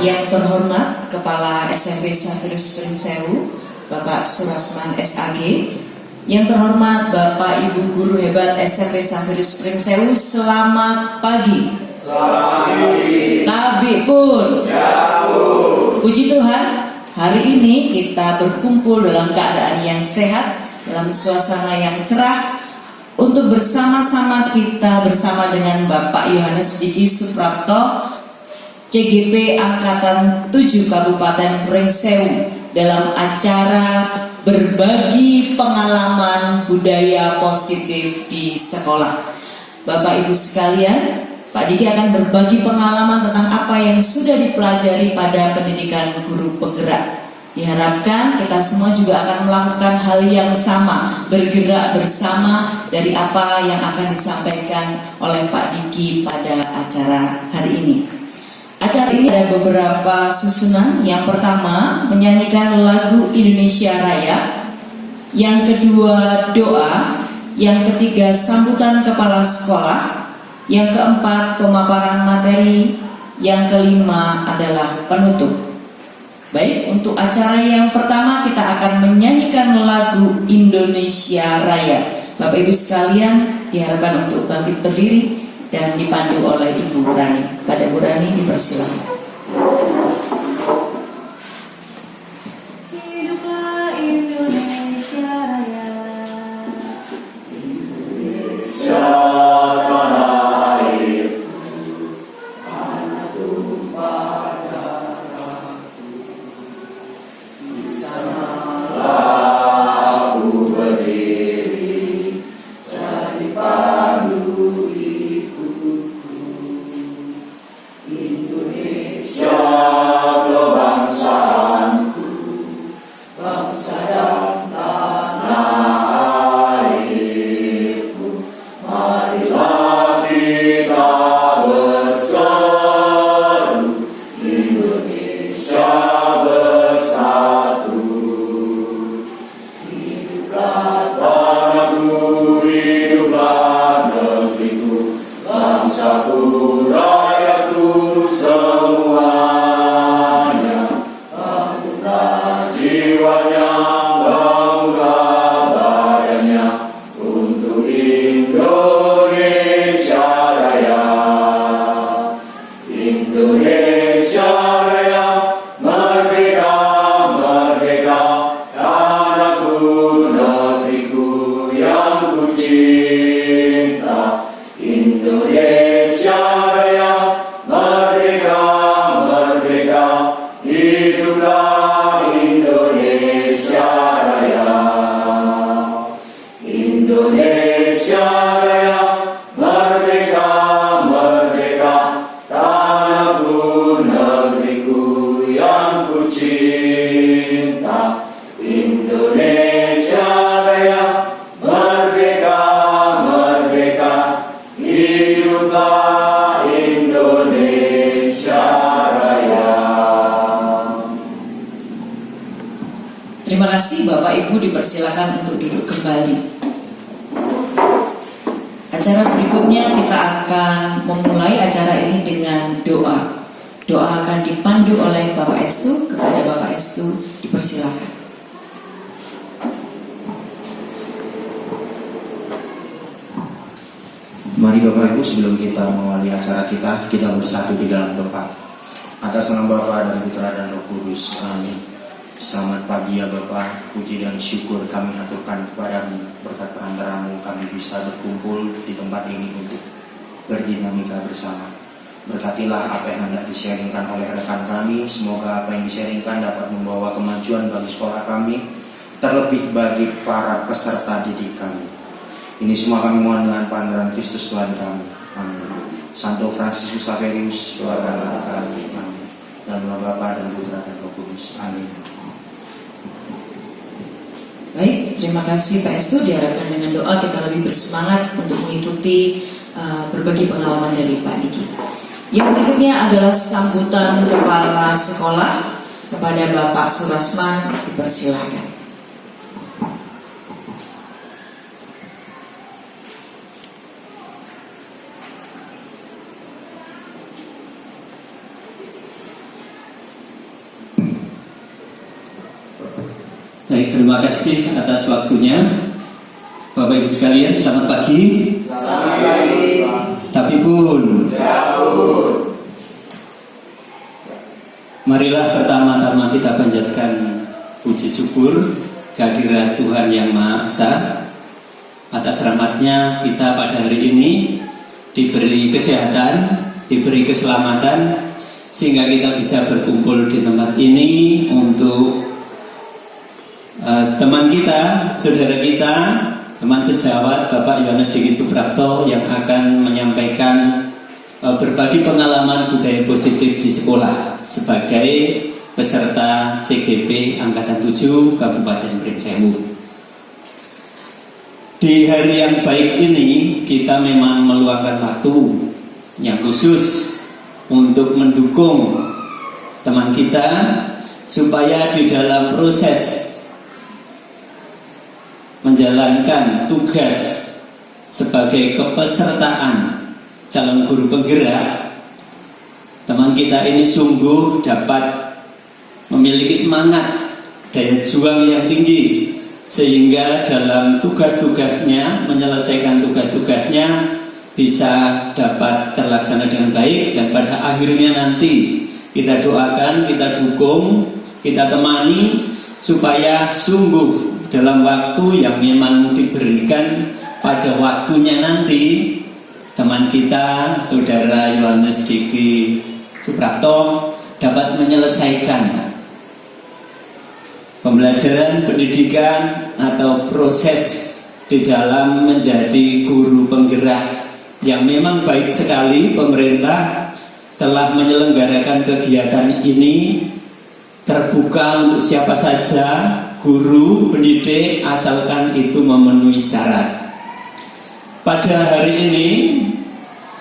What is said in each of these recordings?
Yang terhormat Kepala SMP Xaverius Pringsewu, Bapak Surasman SAG. Yang terhormat Bapak Ibu Guru Hebat SMP Xaverius Pringsewu, selamat pagi. Selamat pagi. Tabik pun. Ya, Bu. Puji Tuhan, hari ini kita berkumpul dalam keadaan yang sehat, dalam suasana yang cerah, untuk bersama-sama kita bersama dengan Bapak Yohanes Diki Suprapto, CGP Angkatan 7 Kabupaten Pringsewu, dalam acara berbagi pengalaman budaya positif di sekolah. Bapak Ibu sekalian, Pak Diki akan berbagi pengalaman tentang apa yang sudah dipelajari pada pendidikan guru penggerak. Diharapkan kita semua juga akan melakukan hal yang sama, bergerak bersama dari apa yang akan disampaikan oleh Pak Diki pada acara hari ini. Acara ini ada beberapa susunan. Yang pertama, menyanyikan lagu Indonesia Raya. Yang kedua, doa. Yang ketiga, sambutan kepala sekolah. Yang keempat, pemaparan materi. Yang kelima adalah penutup. Baik, untuk acara yang pertama kita akan menyanyikan lagu Indonesia Raya. Bapak Ibu sekalian diharapkan untuk bangkit berdiri dan dipandu oleh Ibu Rani. Kepada Bu Rani dipersilakan. Hiduplah Indonesia Raya. Indonesia tanah airku, tanah tumpah darahku. Di sanalah aku berdiri, jadi pandu hidupku. Indonesia kebangsaanku, bangsa dan tanah airku. Marilah kita berseru, Indonesia bersatu. Hiduplah tanahku, hiduplah negeriku, bangsaku, rakyatku semuanya. Bangunlah jiwanya, bangunlah badannya untuk Indonesia Raya. Indonesia Raya, merdeka, merdeka, tanahku, negeriku yang ku cinta. Indonesia Raya, merdeka, merdeka, hiduplah Indonesia Raya. Indonesia Raya, merdeka, merdeka, tanahku, negeriku yang ku cinta. Indonesia Raya, merdeka, merdeka, hiduplah Indonesia Raya. Terima kasih Bapak Ibu, dipersilakan untuk duduk kembali. Acara berikutnya kita akan memulai acara ini dengan doa. Doa akan dipandu oleh Bapak Estu. Kepada Bapak Estu dipersilakan. Mari Bapak Ibu, sebelum kita mengawali acara kita bersatu di dalam doa. Atas nama Bapa dan Putra dan Roh Kudus, amin. Selamat pagi ya Bapa, puji dan syukur kami haturkan kepadamu. Berkat perantaramu kami bisa berkumpul di tempat ini untuk berdinamika bersama. Berkatilah apa yang hendak disaringkan oleh rekan kami. Semoga apa yang disaringkan dapat membawa kemajuan bagi sekolah kami, terlebih bagi para peserta didik kami. Ini semua kami mohon dengan pangeran Kristus Tuhan kami. Amin. Santo Fransiskus Xaverius, doakanlah kami. Amin. Dalam nama Bapa dan Putra dan Roh Kudus. Amin. Baik, terima kasih Pak Estu. Diharapkan dengan doa kita lebih bersemangat untuk mengikuti berbagi pengalaman dari Pak Diki. Yang berikutnya adalah sambutan kepala sekolah. Kepada Bapak Surasman dipersilakan. Baik, terima kasih atas waktunya. Bapak Ibu sekalian, selamat pagi. Selamat pagi. Tapi pun, marilah pertama-tama kita panjatkan puji syukur kehadirat Tuhan Yang Maha Esa. Atas rahmat-Nya kita pada hari ini diberi kesehatan, diberi keselamatan, sehingga kita bisa berkumpul di tempat ini untuk teman kita, saudara kita, teman sejawat Bapak Yohanes Diki Suprapto yang akan menyampaikan berbagi pengalaman budaya positif di sekolah sebagai peserta CGP Angkatan 7 Kabupaten Pringsewu. Di hari yang baik ini kita memang meluangkan waktu yang khusus untuk mendukung teman kita supaya di dalam proses menjalankan tugas sebagai kepesertaan calon guru penggerak, teman kita ini sungguh dapat memiliki semangat, daya juang yang tinggi, sehingga dalam tugas-tugasnya, menyelesaikan tugas-tugasnya bisa dapat terlaksana dengan baik, dan pada akhirnya nanti kita doakan, kita dukung, kita temani supaya sungguh dalam waktu yang memang diberikan pada waktunya nanti teman kita Saudara Yohanes Diki Suprapto dapat menyelesaikan pembelajaran, pendidikan atau proses di dalam menjadi guru penggerak yang memang baik sekali. Pemerintah telah menyelenggarakan kegiatan ini terbuka untuk siapa saja, guru, pendidik, asalkan itu memenuhi syarat. Pada hari ini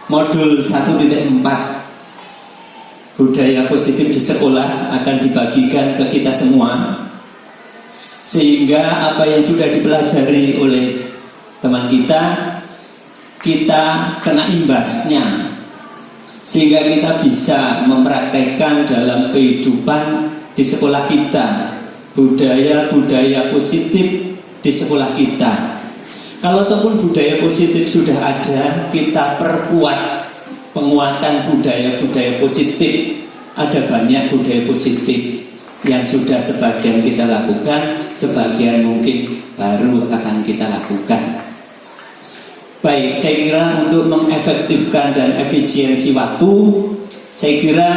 modul 1.4 budaya positif di sekolah akan dibagikan ke kita semua, sehingga apa yang sudah dipelajari oleh teman kita kena imbasnya, sehingga kita bisa mempraktekkan dalam kehidupan di sekolah kita budaya-budaya positif di sekolah kita. Kalau ataupun budaya positif sudah ada, kita perkuat penguatan budaya-budaya positif. Ada banyak budaya positif yang sudah sebagian kita lakukan, sebagian mungkin baru akan kita lakukan. Baik, saya kira untuk mengefektifkan dan efisiensi waktu, saya kira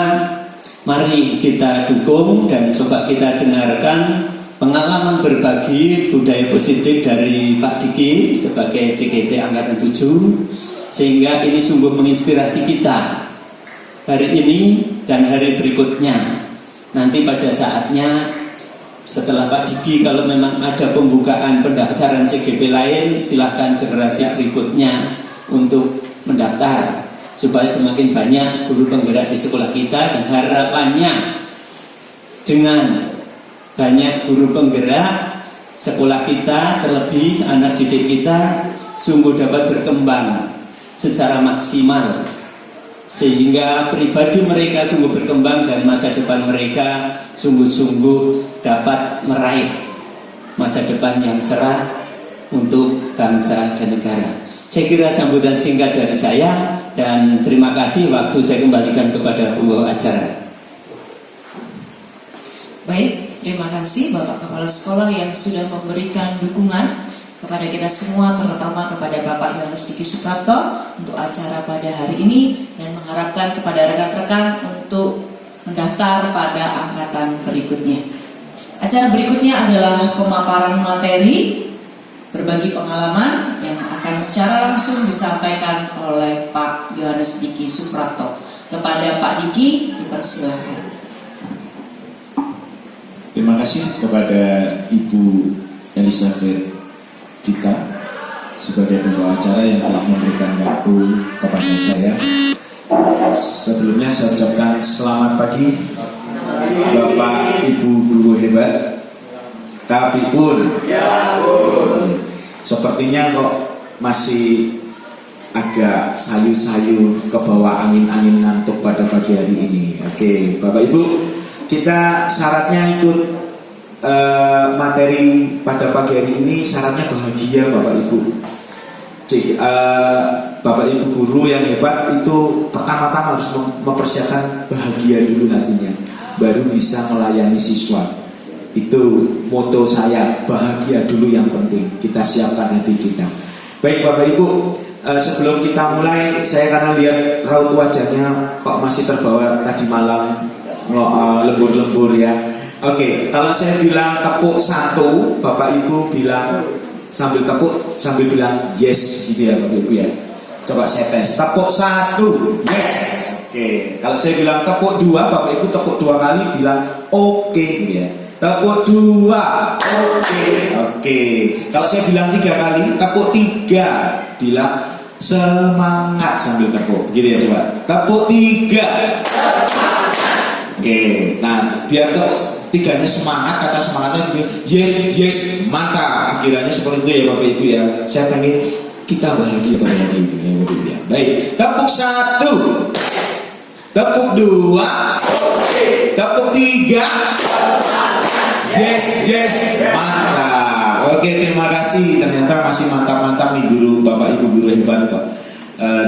mari kita dukung dan coba kita dengarkan pengalaman berbagi budaya positif dari Pak Diki sebagai CGP Angkatan 7, sehingga ini sungguh menginspirasi kita hari ini dan hari berikutnya. Nanti pada saatnya setelah Pak Diki, kalau memang ada pembukaan pendaftaran CGP lain, silakan generasi berikutnya untuk mendaftar supaya semakin banyak guru penggerak di sekolah kita. Dan harapannya dengan banyak guru penggerak, sekolah kita, terlebih anak didik kita, sungguh dapat berkembang secara maksimal, sehingga pribadi mereka sungguh berkembang dan masa depan mereka sungguh-sungguh dapat meraih masa depan yang cerah untuk bangsa dan negara. Saya kira sambutan singkat dari saya, dan terima kasih. Waktu saya kembalikan kepada pembawa acara. Baik, terima kasih Bapak Kepala Sekolah yang sudah memberikan dukungan kepada kita semua, terutama kepada Bapak Yohanes Diki Suprapto untuk acara pada hari ini, dan mengharapkan kepada rekan-rekan untuk mendaftar pada angkatan berikutnya. Acara berikutnya adalah pemaparan materi, berbagi pengalaman yang akan secara langsung disampaikan oleh Pak Yohanes Diki Suprapto. Kepada Pak Diki, dipersilakan. Terima kasih kepada Ibu Elizabeth Dika sebagai pembawa acara yang telah memberikan waktu kepada saya. Sebelumnya saya ucapkan selamat pagi Bapak Ibu guru hebat. Tapi pun sepertinya kok masih agak sayu-sayu ke bawah angin-angin ngantuk pada pagi hari ini. Oke, Bapak Ibu, kita syaratnya ikut materi pada pagi hari ini syaratnya bahagia Bapak Ibu. Bapak Ibu guru yang hebat itu pertama-tama harus mempersiapkan bahagia dulu nantinya, baru bisa melayani siswa. Itu moto saya, bahagia dulu yang penting. Kita siapkan hati kita. Baik Bapak Ibu, sebelum kita mulai, saya karena lihat raut wajahnya kok masih terbawa tadi malam lembur-lembur ya. Oke, kalau saya bilang tepuk 1, Bapak Ibu bilang sambil tepuk sambil bilang yes gitu ya Bapak Ibu ya. Coba saya tes, tepuk 1, yes. Oke, kalau saya bilang tepuk 2, Bapak Ibu tepuk 2 kali bilang oke gitu ya. Tepuk 2, oke. Kalau saya bilang 3 kali, tepuk 3, bilang semangat sambil tepuk gitu ya. Coba tepuk 3, semangat. Oke, nah biar tepuk 3-nya semangat, kata semangatnya yes, yes, mantap. Akhirannya seperti itu ya Bapak Ibu ya. Saya pengen kita bahagia pada hari ini ya Bapak Ibu ya. Baik, tepuk 1, tepuk 2, tepuk 3, yes, yes, mantap. Oke, terima kasih. Ternyata masih mantap-mantap nih guru, Bapak Ibu guru hebat Pak.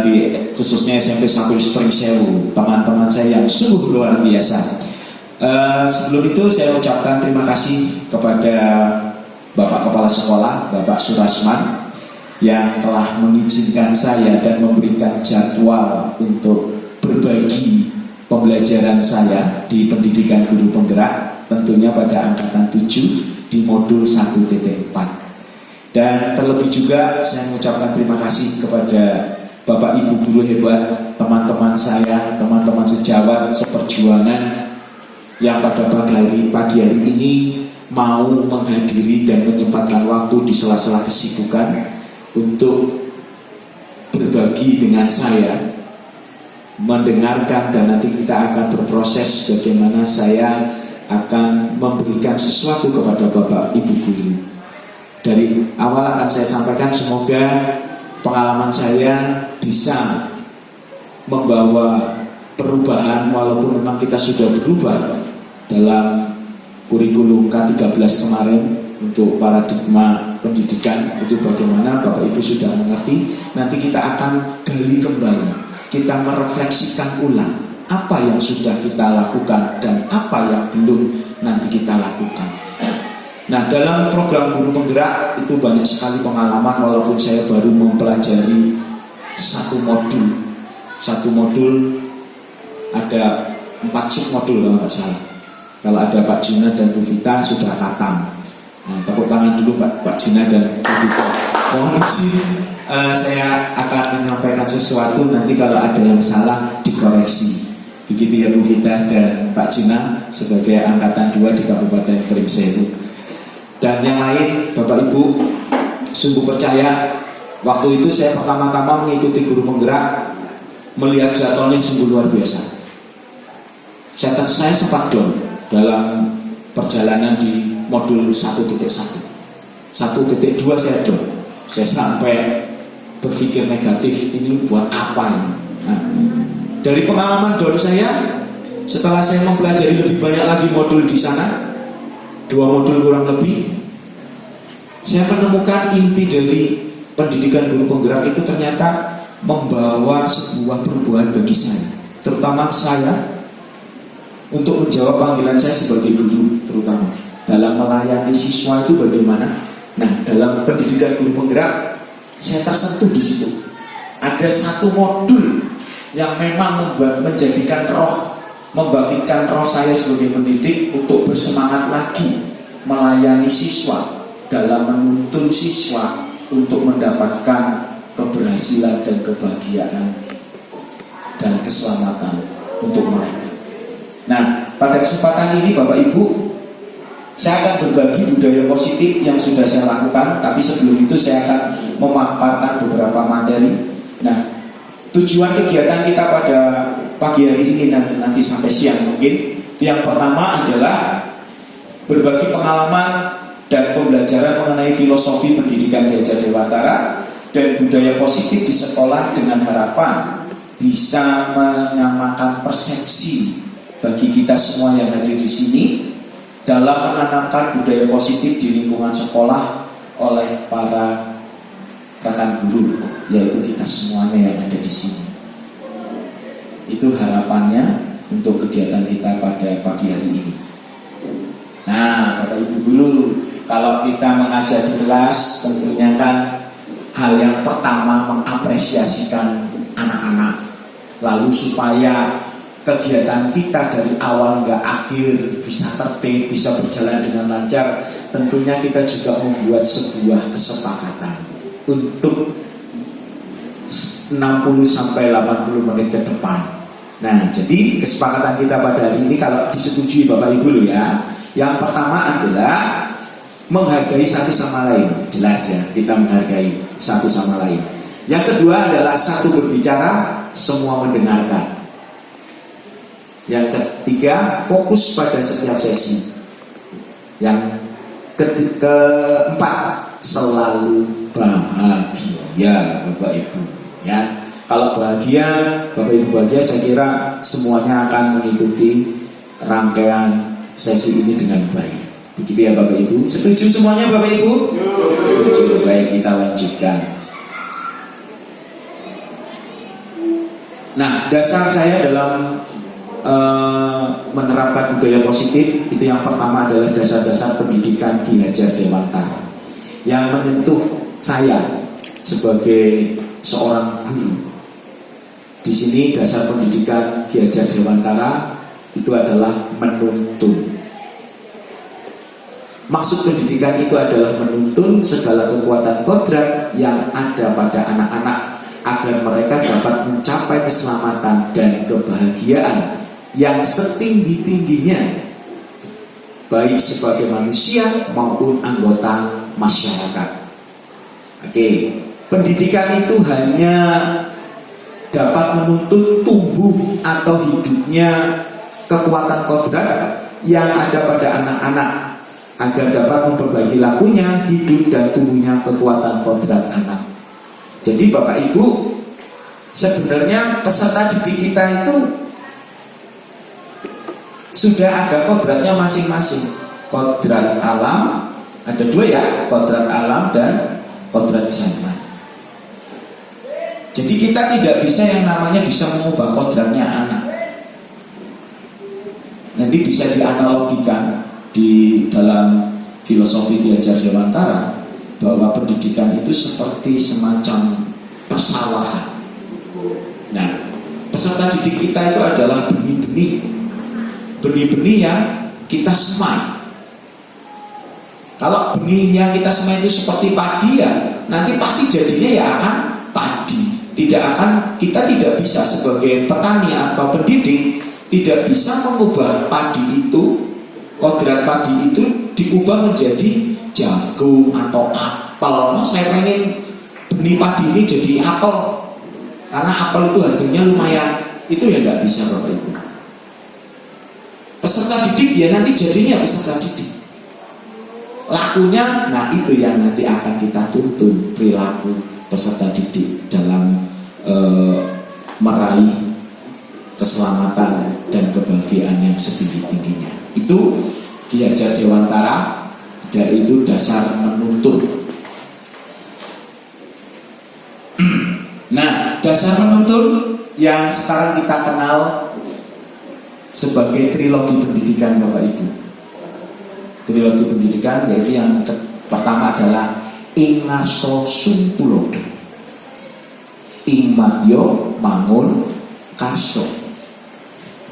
Di khususnya SMP 1 Spring Sewu, teman-teman saya yang sungguh luar biasa. Sebelum itu saya ucapkan terima kasih kepada Bapak Kepala Sekolah, Bapak Surasman, yang telah mengizinkan saya dan memberikan jadwal untuk berbagi pembelajaran saya di pendidikan guru penggerak, tentunya pada angkatan 7 di modul 1.4. Dan terlebih juga saya mengucapkan terima kasih kepada Bapak Ibu guru hebat, teman-teman saya, teman-teman sejawat seperjuangan yang pada pagi hari ini mau menghadiri dan menyempatkan waktu di sela-sela kesibukan untuk berbagi dengan saya, mendengarkan, dan nanti kita akan berproses bagaimana saya akan memberikan sesuatu kepada Bapak Ibu guru. Dari awal akan saya sampaikan, semoga pengalaman saya bisa membawa perubahan, walaupun memang kita sudah berubah dalam kurikulum K13 kemarin untuk paradigma pendidikan itu bagaimana Bapak Ibu sudah mengerti. Nanti kita akan gali kembali, kita merefleksikan ulang apa yang sudah kita lakukan dan apa yang belum nanti kita lakukan. Nah, dalam program guru penggerak itu banyak sekali pengalaman, walaupun saya baru mempelajari satu modul ada 4 submodul kalau nggak salah. Kalau ada Pak Juna dan Bu Vita sudah katam. Nah, tepuk tangan dulu Pak Juna dan Bu Vita. Mohon izin, saya akan menyampaikan sesuatu, nanti kalau ada yang salah dikoreksi. Begitu ya Bu Vita dan Pak Juna sebagai angkatan 2 di Kabupaten Pringsewu. Dan yang lain, Bapak Ibu, sungguh percaya, waktu itu saya pertama-tama mengikuti guru penggerak, melihat jadwalnya sungguh luar biasa. Saya sempat down dalam perjalanan di modul 1.1. 1.2 saya down. Saya sampai berpikir negatif, ini buat apa ini? Nah, dari pengalaman down saya, setelah saya mempelajari lebih banyak lagi modul di sana, 2 modul kurang lebih, saya menemukan inti dari pendidikan guru penggerak itu ternyata membawa sebuah perubahan bagi saya, terutama saya, untuk menjawab panggilan saya sebagai guru, terutama dalam melayani siswa itu bagaimana. Nah, dalam pendidikan guru penggerak saya tersentuh di situ. Ada satu modul yang memang menjadikan membangkitkan roh saya sebagai pendidik untuk bersemangat lagi melayani siswa dalam menuntun siswa untuk mendapatkan keberhasilan dan kebahagiaan dan keselamatan untuk mereka. Nah, pada kesempatan ini Bapak Ibu, saya akan berbagi budaya positif yang sudah saya lakukan, tapi sebelum itu saya akan memaparkan beberapa materi. Nah, tujuan kegiatan kita pada pagi hari ini nanti sampai siang mungkin, yang pertama adalah berbagi pengalaman dan pembelajaran mengenai filosofi pendidikan Gajah Dewantara dan budaya positif di sekolah, dengan harapan bisa menyamakan persepsi bagi kita semua yang hadir di sini dalam menanamkan budaya positif di lingkungan sekolah oleh para rekan guru, yaitu kita semuanya yang ada di sini. Itu harapannya untuk kegiatan kita pada pagi hari ini. Nah, Bapak Ibu guru, kalau kita mengajar di kelas, tentunya kan hal yang pertama mengapresiasikan anak-anak. Lalu supaya kegiatan kita dari awal hingga akhir bisa tertib, bisa berjalan dengan lancar, tentunya kita juga membuat sebuah kesepakatan untuk 60 sampai 80 menit ke depan. Nah, jadi kesepakatan kita pada hari ini kalau disetujui Bapak Ibu loh ya. Yang pertama adalah menghargai satu sama lain. Jelas ya, kita menghargai satu sama lain. Yang kedua adalah satu berbicara, semua mendengarkan. Yang ketiga, fokus pada setiap sesi. Yang keempat, selalu bahagia Bapak Ibu. Ya, kalau bahagia, Bapak Ibu bahagia, saya kira semuanya akan mengikuti rangkaian sesi ini dengan baik. Begitu ya Bapak Ibu. Setuju semuanya Bapak Ibu? Setuju. Baik, kita lanjutkan. Nah, dasar saya dalam menerapkan budaya positif itu yang pertama adalah dasar-dasar pendidikan Ki Hajar Dewantara yang menyentuh saya sebagai seorang guru. Di sini dasar pendidikan Ki Hajar Dewantara itu adalah menuntun. Maksud pendidikan itu adalah menuntun segala kekuatan kodrat yang ada pada anak-anak agar mereka dapat mencapai keselamatan dan kebahagiaan yang setinggi-tingginya, baik sebagai manusia maupun anggota masyarakat. Oke, pendidikan itu hanya dapat menuntut tumbuh atau hidupnya kekuatan kodrat yang ada pada anak-anak agar dapat memperbaiki lakunya, hidup dan tumbuhnya kekuatan kodrat anak. Jadi Bapak Ibu, sebenarnya peserta didik kita itu sudah ada kodratnya masing-masing. Kodrat alam, ada dua ya, kodrat alam dan kodrat zaman. Jadi kita tidak bisa yang namanya bisa mengubah kodratnya anak. Nanti bisa dianalogikan di dalam filosofi Ki Hajar Dewantara bahwa pendidikan itu seperti semacam persawahan. Nah, peserta didik kita itu adalah benih-benih yang kita semai. Kalau benih yang kita semai itu seperti padi ya, nanti pasti jadinya ya akan padi. Kita tidak bisa sebagai petani atau pendidik tidak bisa mengubah padi itu, kodrat padi itu diubah menjadi jagung atau apel. Saya pengen benih padi ini jadi apel karena apel itu harganya lumayan. Itu ya nggak bisa Bapak Ibu. Peserta didik ya nanti jadinya peserta didik. Lakunya, nah itu yang nanti akan kita tuntun perilaku peserta didik dalam meraih keselamatan dan kebahagiaan yang setinggi-tingginya. Itu Ki Hajar Dewantara, dan itu dasar menuntun. Nah, dasar menuntun yang sekarang kita kenal sebagai trilogi pendidikan Bapak Ibu. Trilogi pendidikan yaitu yang pertama adalah Ingarso Sumpulodo, Ingmadyo Mangun Karso,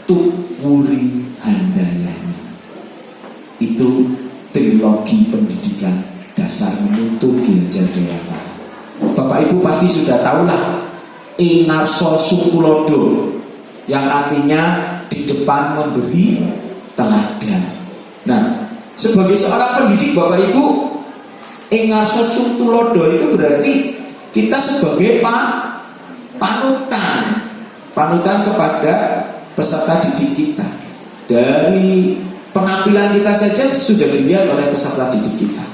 Tuwuri Handayani. Itu trilogi pendidikan dasar menuntun Ki Hajar Dewantara. Bapak Ibu pasti sudah tahulah Ingarso Sumpulodo, yang artinya di depan memberi teladan. Nah, sebagai seorang pendidik Bapak Ibu, Ingarso Sumpulodo itu berarti kita sebagai panutan kepada peserta didik kita. Dari penampilan kita saja sudah dilihat oleh peserta didik kita.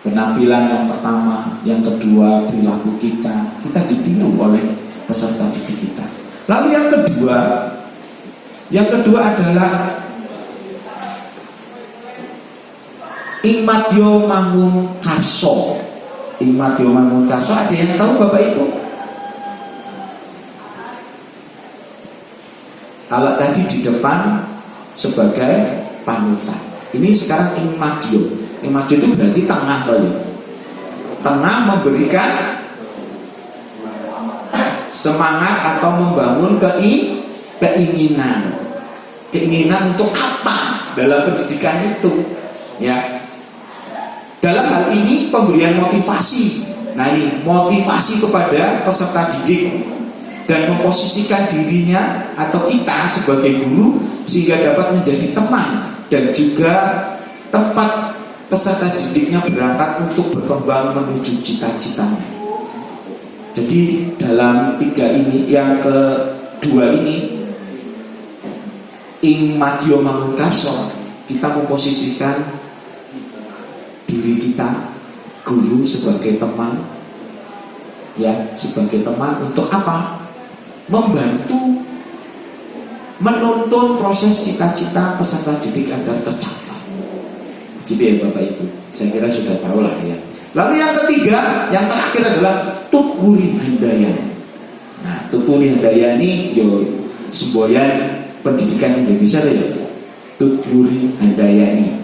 Penampilan yang pertama, yang kedua, perilaku kita ditiru oleh peserta didik kita. Lalu yang kedua adalah Ing madya mangun karso. Ing madya mangun karso, ada yang tahu Bapak Ibu? Kalau tadi di depan sebagai panutan, ini sekarang ing madya. Ing madya itu berarti tengah kali. Tengah memberikan semangat atau membangun keinginan. Keinginan untuk apa dalam pendidikan itu, ya. Dalam hal ini pemberian motivasi. Nah, ini motivasi kepada peserta didik dan memposisikan dirinya atau kita sebagai guru sehingga dapat menjadi teman dan juga tempat peserta didiknya berangkat untuk berkembang menuju cita-citanya. Jadi dalam 3 ini, yang kedua ini, ing madya mangun karso, kita memposisikan diri kita, guru sebagai teman, ya, sebagai teman untuk apa? Membantu menuntun proses cita-cita peserta didik agar tercapai. Begitu ya Bapak Ibu, saya kira sudah tahu lah ya. Lalu yang ketiga, yang terakhir adalah tutwuri handayani. Nah, tutwuri handayani yo semboyan pendidikan Indonesia ya. Tutwuri handayani,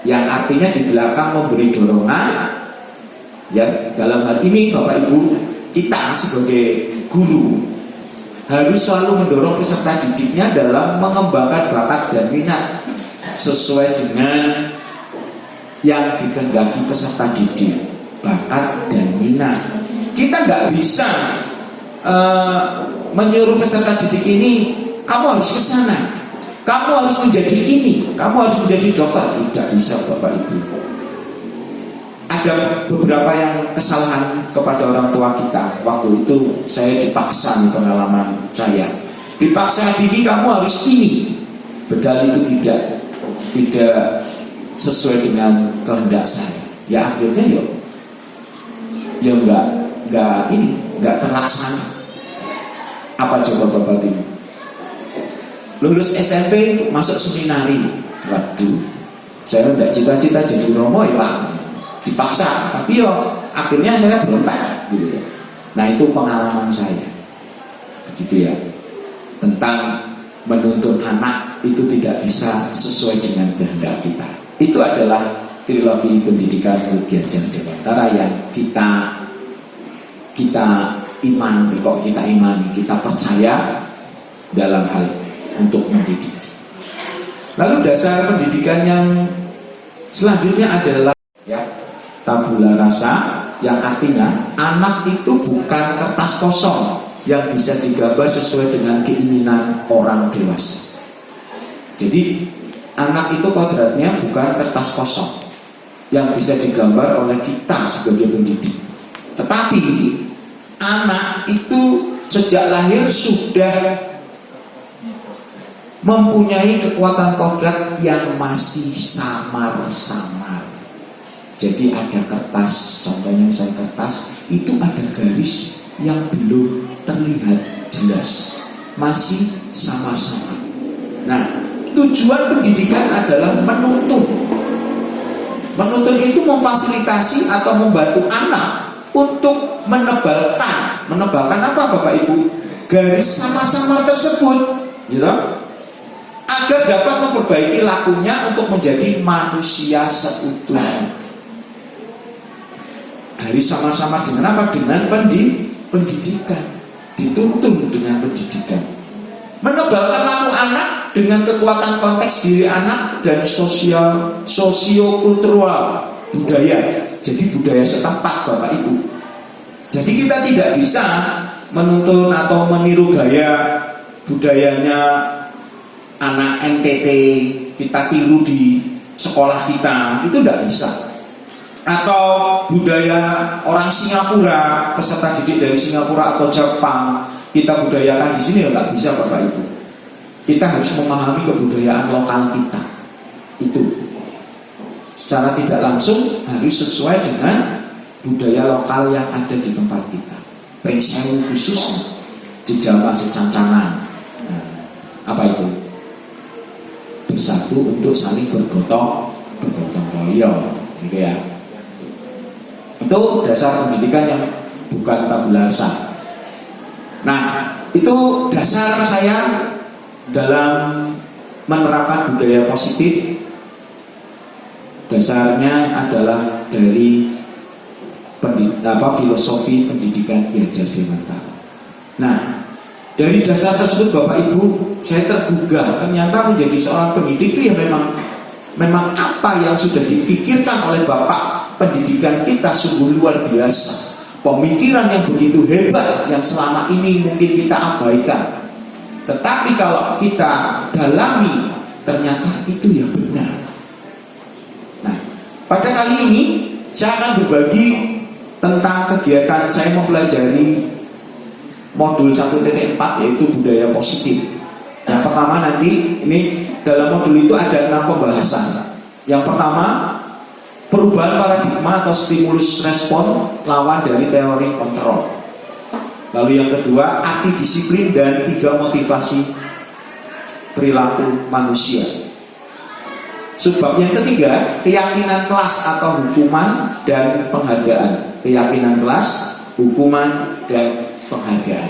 yang artinya di belakang memberi dorongan, ya. Dalam hal ini Bapak Ibu, kita sebagai guru harus selalu mendorong peserta didiknya dalam mengembangkan bakat dan minat sesuai dengan yang dikehendaki peserta didik, bakat dan minat. Kita nggak bisa menyuruh peserta didik ini, kamu harus ke sana, kamu harus menjadi ini, kamu harus menjadi dokter. Tidak bisa Bapak Ibu. Ada beberapa yang kesalahan kepada orang tua kita. Waktu itu saya dipaksa, nih pengalaman saya, dipaksa, Diki kamu harus ini, padahal itu tidak sesuai dengan kehendak saya. Ya akhirnya ya nggak terlaksana. Apa coba Bapak Ibu? Lulus SMP masuk seminari, waduh, saya nggak cita-cita jadi Romo ya Pak, dipaksa, tapi akhirnya saya berontak gitu ya. Nah itu pengalaman saya, begitu ya, tentang menuntun anak itu tidak bisa sesuai dengan kehendak kita. Itu adalah trilogi pendidikan Ki Hajah Dewantara yang kita imani, kok kita imani, kita percaya dalam hal untuk mendidik. Lalu dasar pendidikan yang selanjutnya adalah ya, tabula rasa, yang artinya anak itu bukan kertas kosong yang bisa digambar sesuai dengan keinginan orang dewasa. Jadi anak itu kodratnya bukan kertas kosong yang bisa digambar oleh kita sebagai pendidik. Tetapi anak itu sejak lahir sudah mempunyai kekuatan kodrat yang masih samar-samar. Jadi ada kertas, contohnya misalnya kertas, itu ada garis yang belum terlihat jelas, masih samar-samar. Nah, tujuan pendidikan adalah menuntun. Menuntun itu memfasilitasi atau membantu anak untuk menebalkan apa Bapak Ibu? Garis samar-samar tersebut, gitu, agar dapat memperbaiki lakunya untuk menjadi manusia seutuhnya. Garis samar-samar dengan apa? Dengan pendidikan. Dituntun dengan pendidikan. Menebalkan laku anak dengan kekuatan konteks diri anak dan sosiokultural budaya. Jadi budaya setempat Bapak Ibu. Jadi kita tidak bisa menuntun atau meniru gaya budayanya anak NTT, kita tiru di sekolah kita, itu tidak bisa. Atau budaya orang Singapura, peserta didik dari Singapura atau Jepang, kita budayakan di sini, ya nggak bisa Bapak Ibu. Kita harus memahami kebudayaan lokal kita. Itu secara tidak langsung harus sesuai dengan budaya lokal yang ada di tempat kita. Pringsewu khususnya, jejama secancanan. Nah, apa itu? Bersatu untuk saling bergotong royong. iya, gitu ya. Itu dasar pendidikan yang bukan tabula rasa. Nah, itu dasar saya dalam menerapkan budaya positif. Dasarnya adalah dari filosofi pendidikan Ki Hajar Dewantara. Nah, dari dasar tersebut Bapak Ibu, saya tergugah ternyata menjadi seorang pendidik itu ya memang apa yang sudah dipikirkan oleh Bapak pendidikan kita sungguh luar biasa. Pemikiran yang begitu hebat yang selama ini mungkin kita abaikan. Tetapi kalau kita dalami, ternyata itu yang benar. Nah, pada kali ini saya akan berbagi tentang kegiatan saya mempelajari modul 1.4 yaitu budaya positif. Yang pertama nanti ini dalam modul itu ada 6 pembahasan. Yang pertama, perubahan paradigma atau stimulus respon lawan dari teori kontrol. Lalu yang kedua, arti disiplin dan 3 motivasi perilaku manusia. Subbab yang ketiga, keyakinan kelas atau hukuman dan penghargaan. Keyakinan kelas, hukuman dan penghargaan.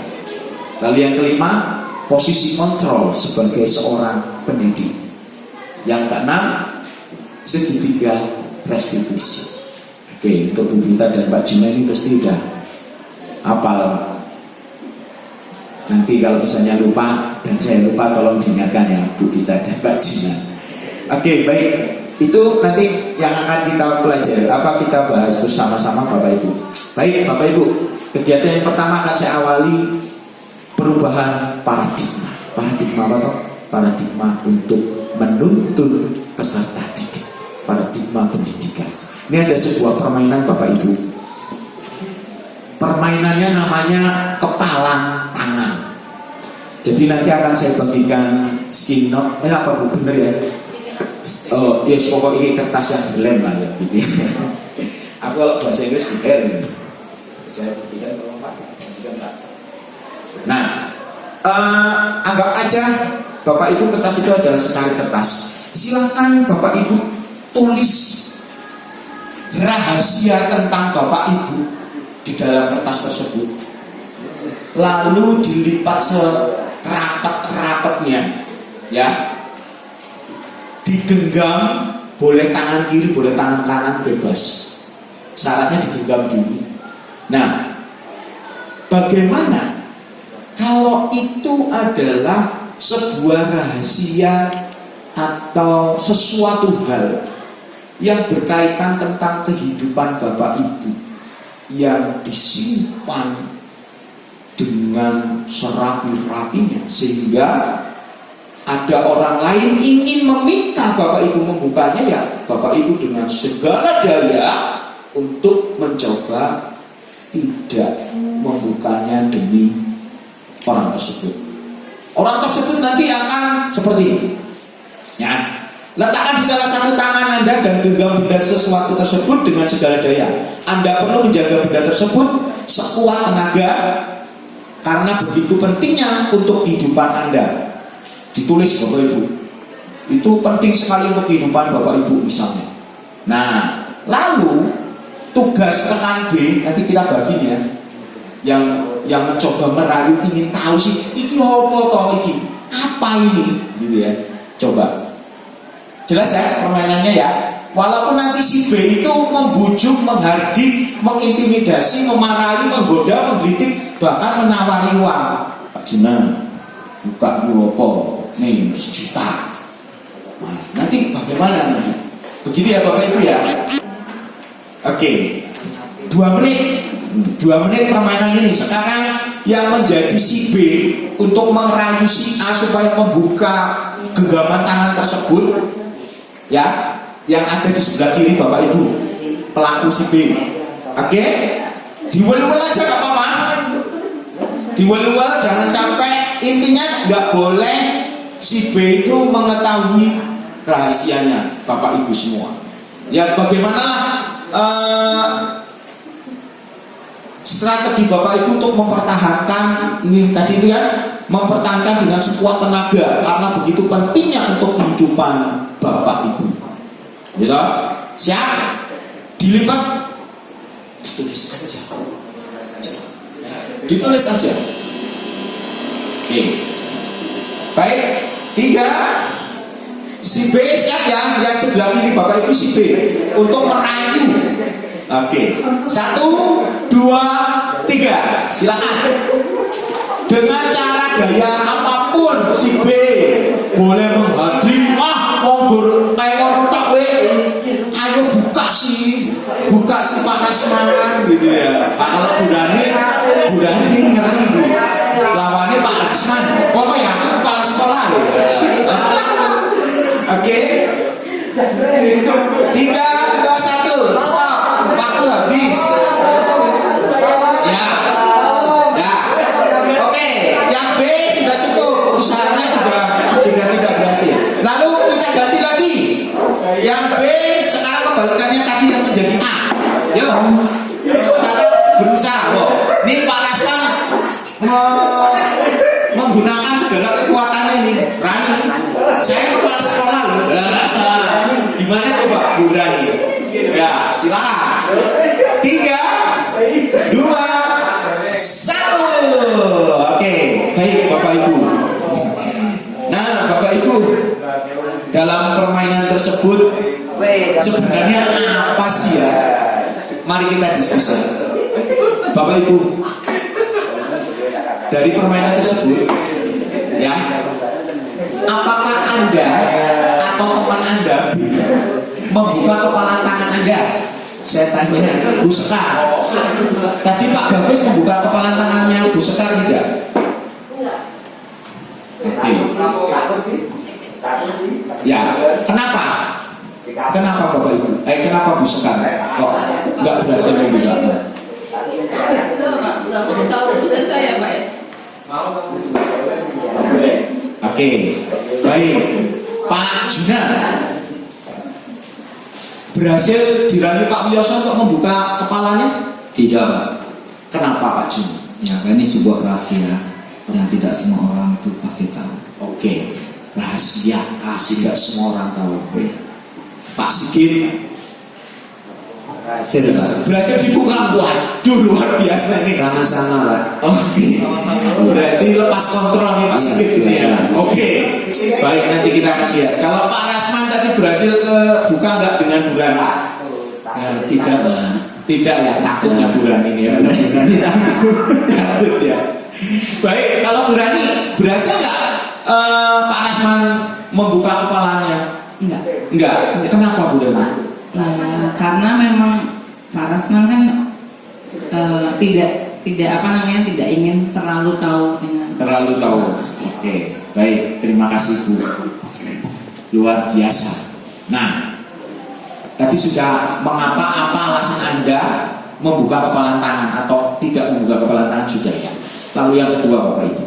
Lalu yang kelima, posisi kontrol sebagai seorang pendidik. Yang keenam, segitiga restitusi. Oke, untuk Bu Vita dan Pak Juna ini pasti udah hafal. Nanti kalau misalnya lupa dan saya lupa, tolong diingatkan ya Bu Vita dan Pak Juna. Oke, baik. Itu nanti yang akan kita pelajari, kita bahas bersama-sama Bapak Ibu. Baik, Bapak Ibu. Kegiatan yang pertama akan saya awali perubahan paradigma. Paradigma apa toh? Paradigma untuk menuntun peserta didik. Paradigma pendidikan. Ini ada sebuah permainan Bapak Ibu. Permainannya namanya kepalang tangan. Jadi nanti akan saya bagikan sticky note. Ini apa Bu? Bener ya? Oh, yes, pokok ini kertas yang dilem lah ya, gitu ya. Aku kalau bahasa Inggris dilem. Saya berikan tolong Pak. Nah, anggap aja Bapak Ibu kertas itu adalah secari kertas. Silakan Bapak Ibu tulis rahasia tentang Bapak Ibu di dalam kertas tersebut. Lalu dilipat serapat-rapatnya, ya. Digenggam, boleh tangan kiri, boleh tangan kanan, bebas. Syaratnya digenggam dulu. Nah, bagaimana kalau itu adalah sebuah rahasia atau sesuatu hal yang berkaitan tentang kehidupan Bapak Ibu yang disimpan dengan serapi-rapinya sehingga ada orang lain ingin meminta Bapak Ibu membukanya, ya Bapak Ibu dengan segala daya untuk mencoba tidak membukanya demi orang tersebut. Orang tersebut nanti akan seperti ini, ya. Letakkan di salah satu tangan Anda dan genggam benda sesuatu tersebut dengan segala daya. Anda perlu menjaga benda tersebut sekuat tenaga karena begitu pentingnya untuk kehidupan Anda. Ditulis Bapak Ibu. Itu penting sekali untuk kehidupan Bapak Ibu misalnya. Nah, lalu tugas rekan B nanti kita bagi ya. Yang mencoba merayu ingin tahu sih, iki apa toh iki? Apa ini? Gitu ya. Coba. Jelas ya permainannya ya. Walaupun nanti si B itu membujuk, menghardik, mengintimidasi, memarahi, menggoda, menggelitik, bahkan menawari uang. Pak Juna, buka dulu apa? Nih, 1 juta. Nah, nanti bagaimana nanti? Begitu ya Bapak Ibu ya. Oke, 2 menit. 2 menit permainan ini. Sekarang yang menjadi si B untuk merayu si A supaya membuka genggaman tangan tersebut, ya, yang ada di sebelah kiri Bapak Ibu, pelaku si B. Oke, diwel-wel aja gak apa-apa. Diwel-wel, jangan sampai, intinya nggak boleh si B itu mengetahui rahasianya Bapak Ibu semua. Ya bagaimanalah strategi Bapak Ibu untuk mempertahankan ini tadi itu ya, mempertahankan dengan sekuat tenaga karena begitu pentingnya untuk kehidupan Bapak Ibu. Ya, Siap? Dilipat, ditulis aja. Ditulis aja. Oke. Baik, 3. Si B siap ya, yang sebelah kiri Bapak Ibu si B untuk merayu. Oke, 1, 2, 3, silakan. Dengan cara gaya apapun si B boleh menghadiri. Monggo ayo tok we. Ayo buka si Pak Rasman gitu ya. Kalau Burani ngeri. Lawannya Pak Rasman. Pokoknya aku kepala sekolah. Oke. 3, 2, 1, stop. Waktu habis. Ya. Oke, yang B sudah cukup. Usahanya sudah tidak berhasil. Lalu kita ganti lagi. Yang B sekarang kebalikannya tadi yang menjadi A. Yuk. Sekarang berusaha. Ini Pak Rasman menggunakan segala kekuatannya ini. Rani. Saya kepala sekolah loh. Gimana coba Bu Rani? Ya, silakan. 3, 2, 1. Oke, baik Bapak Ibu. Nah, Bapak Ibu, dalam permainan tersebut sebenarnya apa sih ya? Mari kita diskusi. Bapak Ibu, dari permainan tersebut, ya, apakah Anda atau teman Anda membuka kepala tangan Anda? Saya tanya Bu Sekar. Tadi Pak Bagus membuka kepala tangannya Bu Sekar tidak? Oke. Ya, kenapa? Kenapa Bapak Ibu? Kenapa Bu Sekar? Kok nggak berhasil membuka? Nggak mau tahu urusan saya, Pak. Oke, baik. Pak Junar berhasil dirayu Pak Wiyoso untuk membuka kepalanya? Tidak, Pak. Kenapa Pak Junar? Ya, ini sebuah rahasia yang tidak semua orang itu pasti tahu. Oke, rahasia tidak semua orang tahu. Pak Sigit berhasil dibuka. Waduh, luar biasa nih. Sama-sama, Pak. Oke, berarti lepas kontrol nih Pak Sigit gitu ya. Oke, baik, nanti kita akan lihat. Kalau Pak Rasman tadi berhasil buka nggak dengan Burani? Tidak, Pak. Tidak ya, takutnya Burani ini ya. Takut ya. Baik, kalau Burani berhasil nggak Pak Rasman membuka kepalanya? Enggak. Kenapa Burani? Karena memang Pak Rasman kan tidak ingin terlalu tahu dengan. Terlalu tahu. Oke, baik. Terima kasih Bu. Luar biasa. Nah, tadi sudah mengapa apa alasan Anda membuka kepalan tangan atau tidak membuka kepalan tangan sudah ya. Lalu yang kedua Bapak Ibu.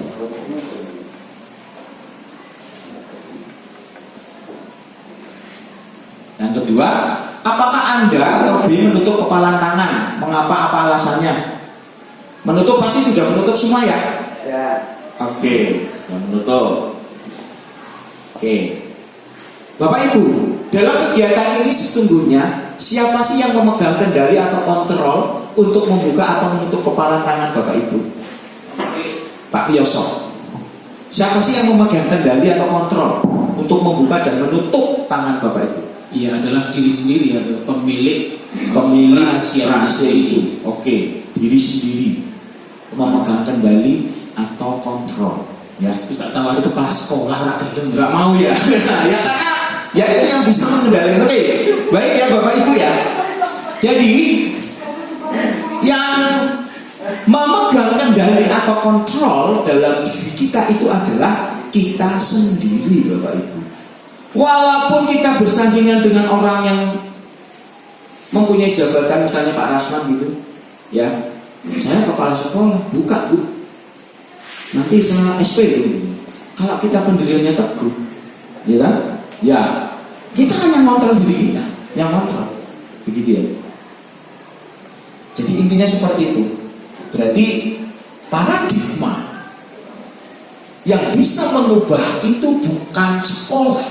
Yang kedua, apakah Anda atau B menutup kepalan tangan? Mengapa, apa alasannya? Menutup pasti sudah menutup semua ya? Ya. Oke, sudah menutup. Oke. Bapak Ibu, dalam kegiatan ini sesungguhnya siapa sih yang memegang kendali atau kontrol untuk membuka atau menutup kepalan tangan Bapak Ibu? Pak Wiyoso. Siapa sih yang memegang kendali atau kontrol untuk membuka dan menutup tangan Bapak Ibu? Ia adalah diri sendiri atau pemilik rahasia itu. Oke, diri sendiri memegang kendali atau kontrol. Ya, bisa tawari kepala sekolah lah gelem. nggak mau ya. Ya karena ya itu yang bisa mengendalikan. Oke, baik ya Bapak Ibu ya. Jadi yang memegang kendali atau kontrol dalam diri kita itu adalah kita sendiri Bapak Ibu. Walaupun kita bersandingan dengan orang yang mempunyai jabatan misalnya Pak Rasman gitu, ya, saya kepala sekolah, buka Bu, nanti saya SP dulu. Kalau kita pendiriannya teguh, ya kan? Ya, kita hanya kontrol diri kita, yang kontrol, begitu ya. Jadi intinya seperti itu. Berarti paradigma yang bisa mengubah itu bukan sekolah,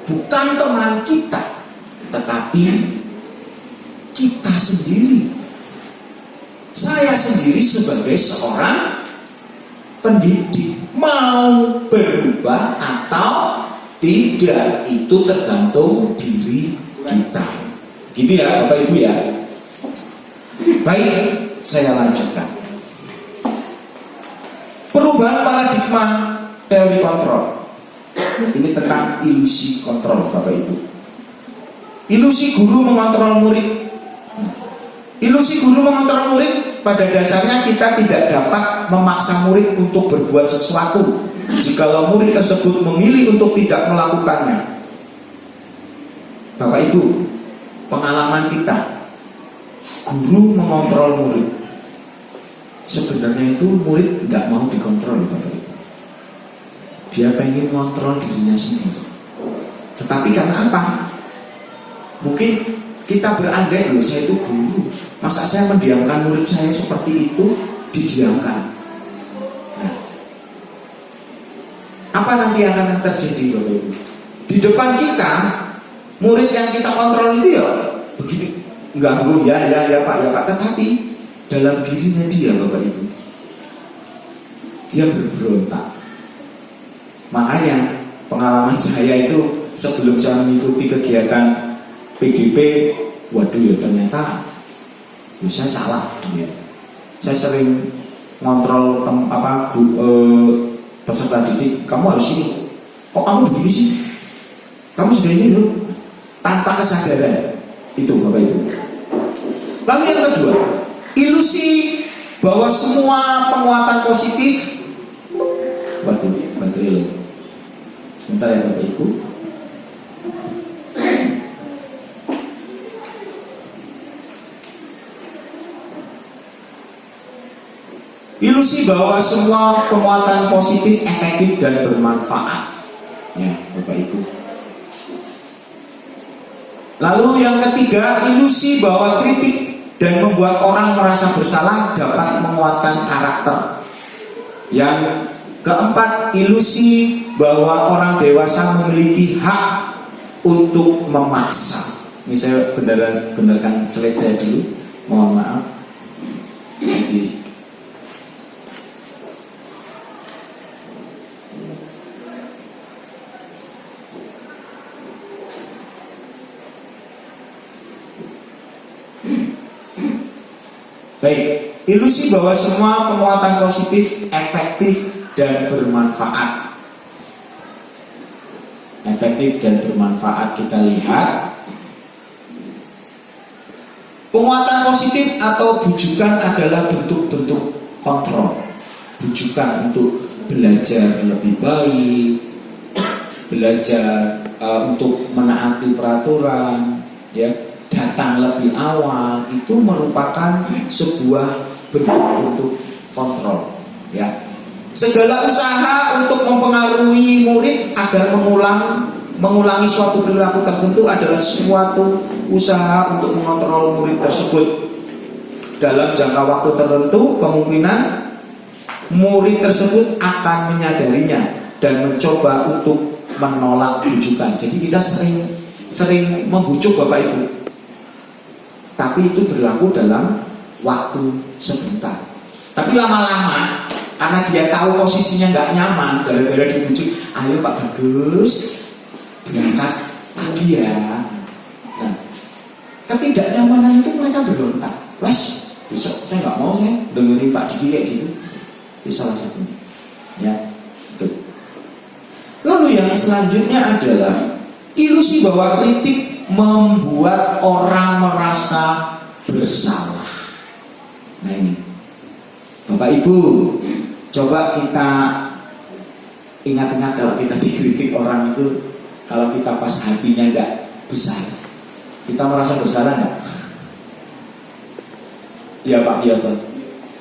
bukan teman kita, tetapi kita sendiri. Saya sendiri sebagai seorang pendidik mau berubah atau tidak, itu tergantung diri kita. Gitu ya Bapak Ibu ya. Baik, saya lanjutkan. Perubahan paradigma teori kontrol. Ini tentang ilusi kontrol Bapak Ibu. Ilusi guru mengontrol murid. Ilusi guru mengontrol murid, pada dasarnya kita tidak dapat memaksa murid untuk berbuat sesuatu jikalau murid tersebut memilih untuk tidak melakukannya. Bapak Ibu, pengalaman kita, guru mengontrol murid. Sebenarnya itu murid tidak mau dikontrol Bapak Ibu. Dia pengen mengontrol dirinya sendiri. Tetapi karena apa? Mungkin kita berandai, loh saya itu guru, masa saya mendiamkan murid saya seperti itu, didiamkan. Nah, apa nanti yang akan terjadi Bapak Ibu? Di depan kita, murid yang kita kontrol itu ya begitu, enggak ya Pak, tetapi dalam dirinya dia Bapak Ibu, dia berberontak. Makanya pengalaman saya itu sebelum saya mengikuti kegiatan PGP, waduh ya ternyata saya salah ya. Saya sering ngontrol peserta didik, kamu harus ini, kok kamu begini sih, kamu sudah ini loh, tanpa kesadaran. Itu Bapak Ibu. Lalu yang kedua, ilusi bahwa semua penguatan positif. Waduh, baterai loh. Sebentar ya Bapak Ibu. Ilusi bahwa semua penguatan positif efektif dan bermanfaat. Ya, Bapak Ibu. Lalu yang ketiga, ilusi bahwa kritik dan membuat orang merasa bersalah dapat menguatkan karakter. Yang keempat, ilusi bahwa orang dewasa memiliki hak untuk memaksa. Ini saya benarkan slide saya dulu. Mohon maaf. Jadi baik, ilusi bahwa semua penguatan positif efektif dan bermanfaat. Efektif dan bermanfaat, kita lihat penguatan positif atau bujukan adalah bentuk-bentuk kontrol. Bujukan untuk belajar lebih baik, belajar untuk menaati peraturan, ya, datang lebih awal, itu merupakan sebuah bentuk kontrol, ya. Segala usaha untuk mempengaruhi murid agar mengulangi suatu perilaku tertentu adalah suatu usaha untuk mengontrol murid tersebut. Dalam jangka waktu tertentu, kemungkinan murid tersebut akan menyadarinya dan mencoba untuk menolak bujukan. Jadi kita sering membujuk Bapak Ibu, tapi itu berlaku dalam waktu sebentar. Tapi lama-lama, karena dia tahu posisinya nggak nyaman, gara-gara dibujuk, ayo Pak Bagus, berangkat pagi ya. Nah, ketidaknyamanan itu mereka berontak. Wes, besok saya nggak mau, saya dengerin Pak Diki kayak gitu. Itu salah satunya. Ya, itu. Lalu yang selanjutnya adalah ilusi bahwa kritik membuat orang merasa bersalah. Nah ini, Bapak Ibu, coba kita ingat-ingat kalau kita dikritik orang itu, kalau kita pas hatinya nggak besar, kita merasa bersalah nggak? Ya Pak biasa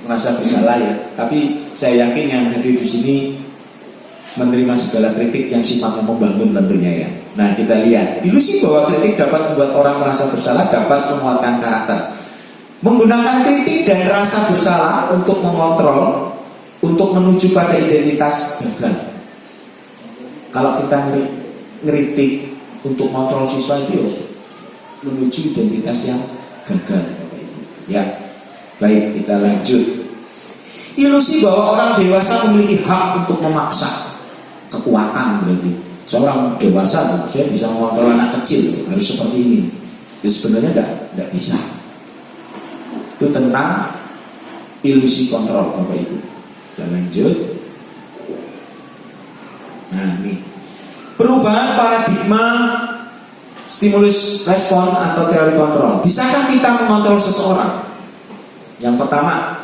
merasa bersalah ya. Tapi saya yakin yang hadir di sini menerima segala kritik yang sifatnya membangun tentunya ya. Nah kita lihat, ilusi bahwa kritik dapat membuat orang merasa bersalah dapat menguatkan karakter. Menggunakan kritik dan rasa bersalah untuk mengontrol, untuk menuju pada identitas gagal. Kalau kita ngeritik untuk kontrol siswa itu, menuju identitas yang gagal. Ya, baik, kita lanjut. Ilusi bahwa orang dewasa memiliki hak untuk memaksa, kekuatan berarti. Seorang dewasa, saya bisa mengontrol anak kecil, harus seperti ini. Itu sebenarnya tidak bisa. Itu tentang ilusi kontrol, Bapak Ibu. Kita lanjut. Nah, ini perubahan paradigma stimulus respon atau teori kontrol. Bisakah kita mengontrol seseorang? Yang pertama,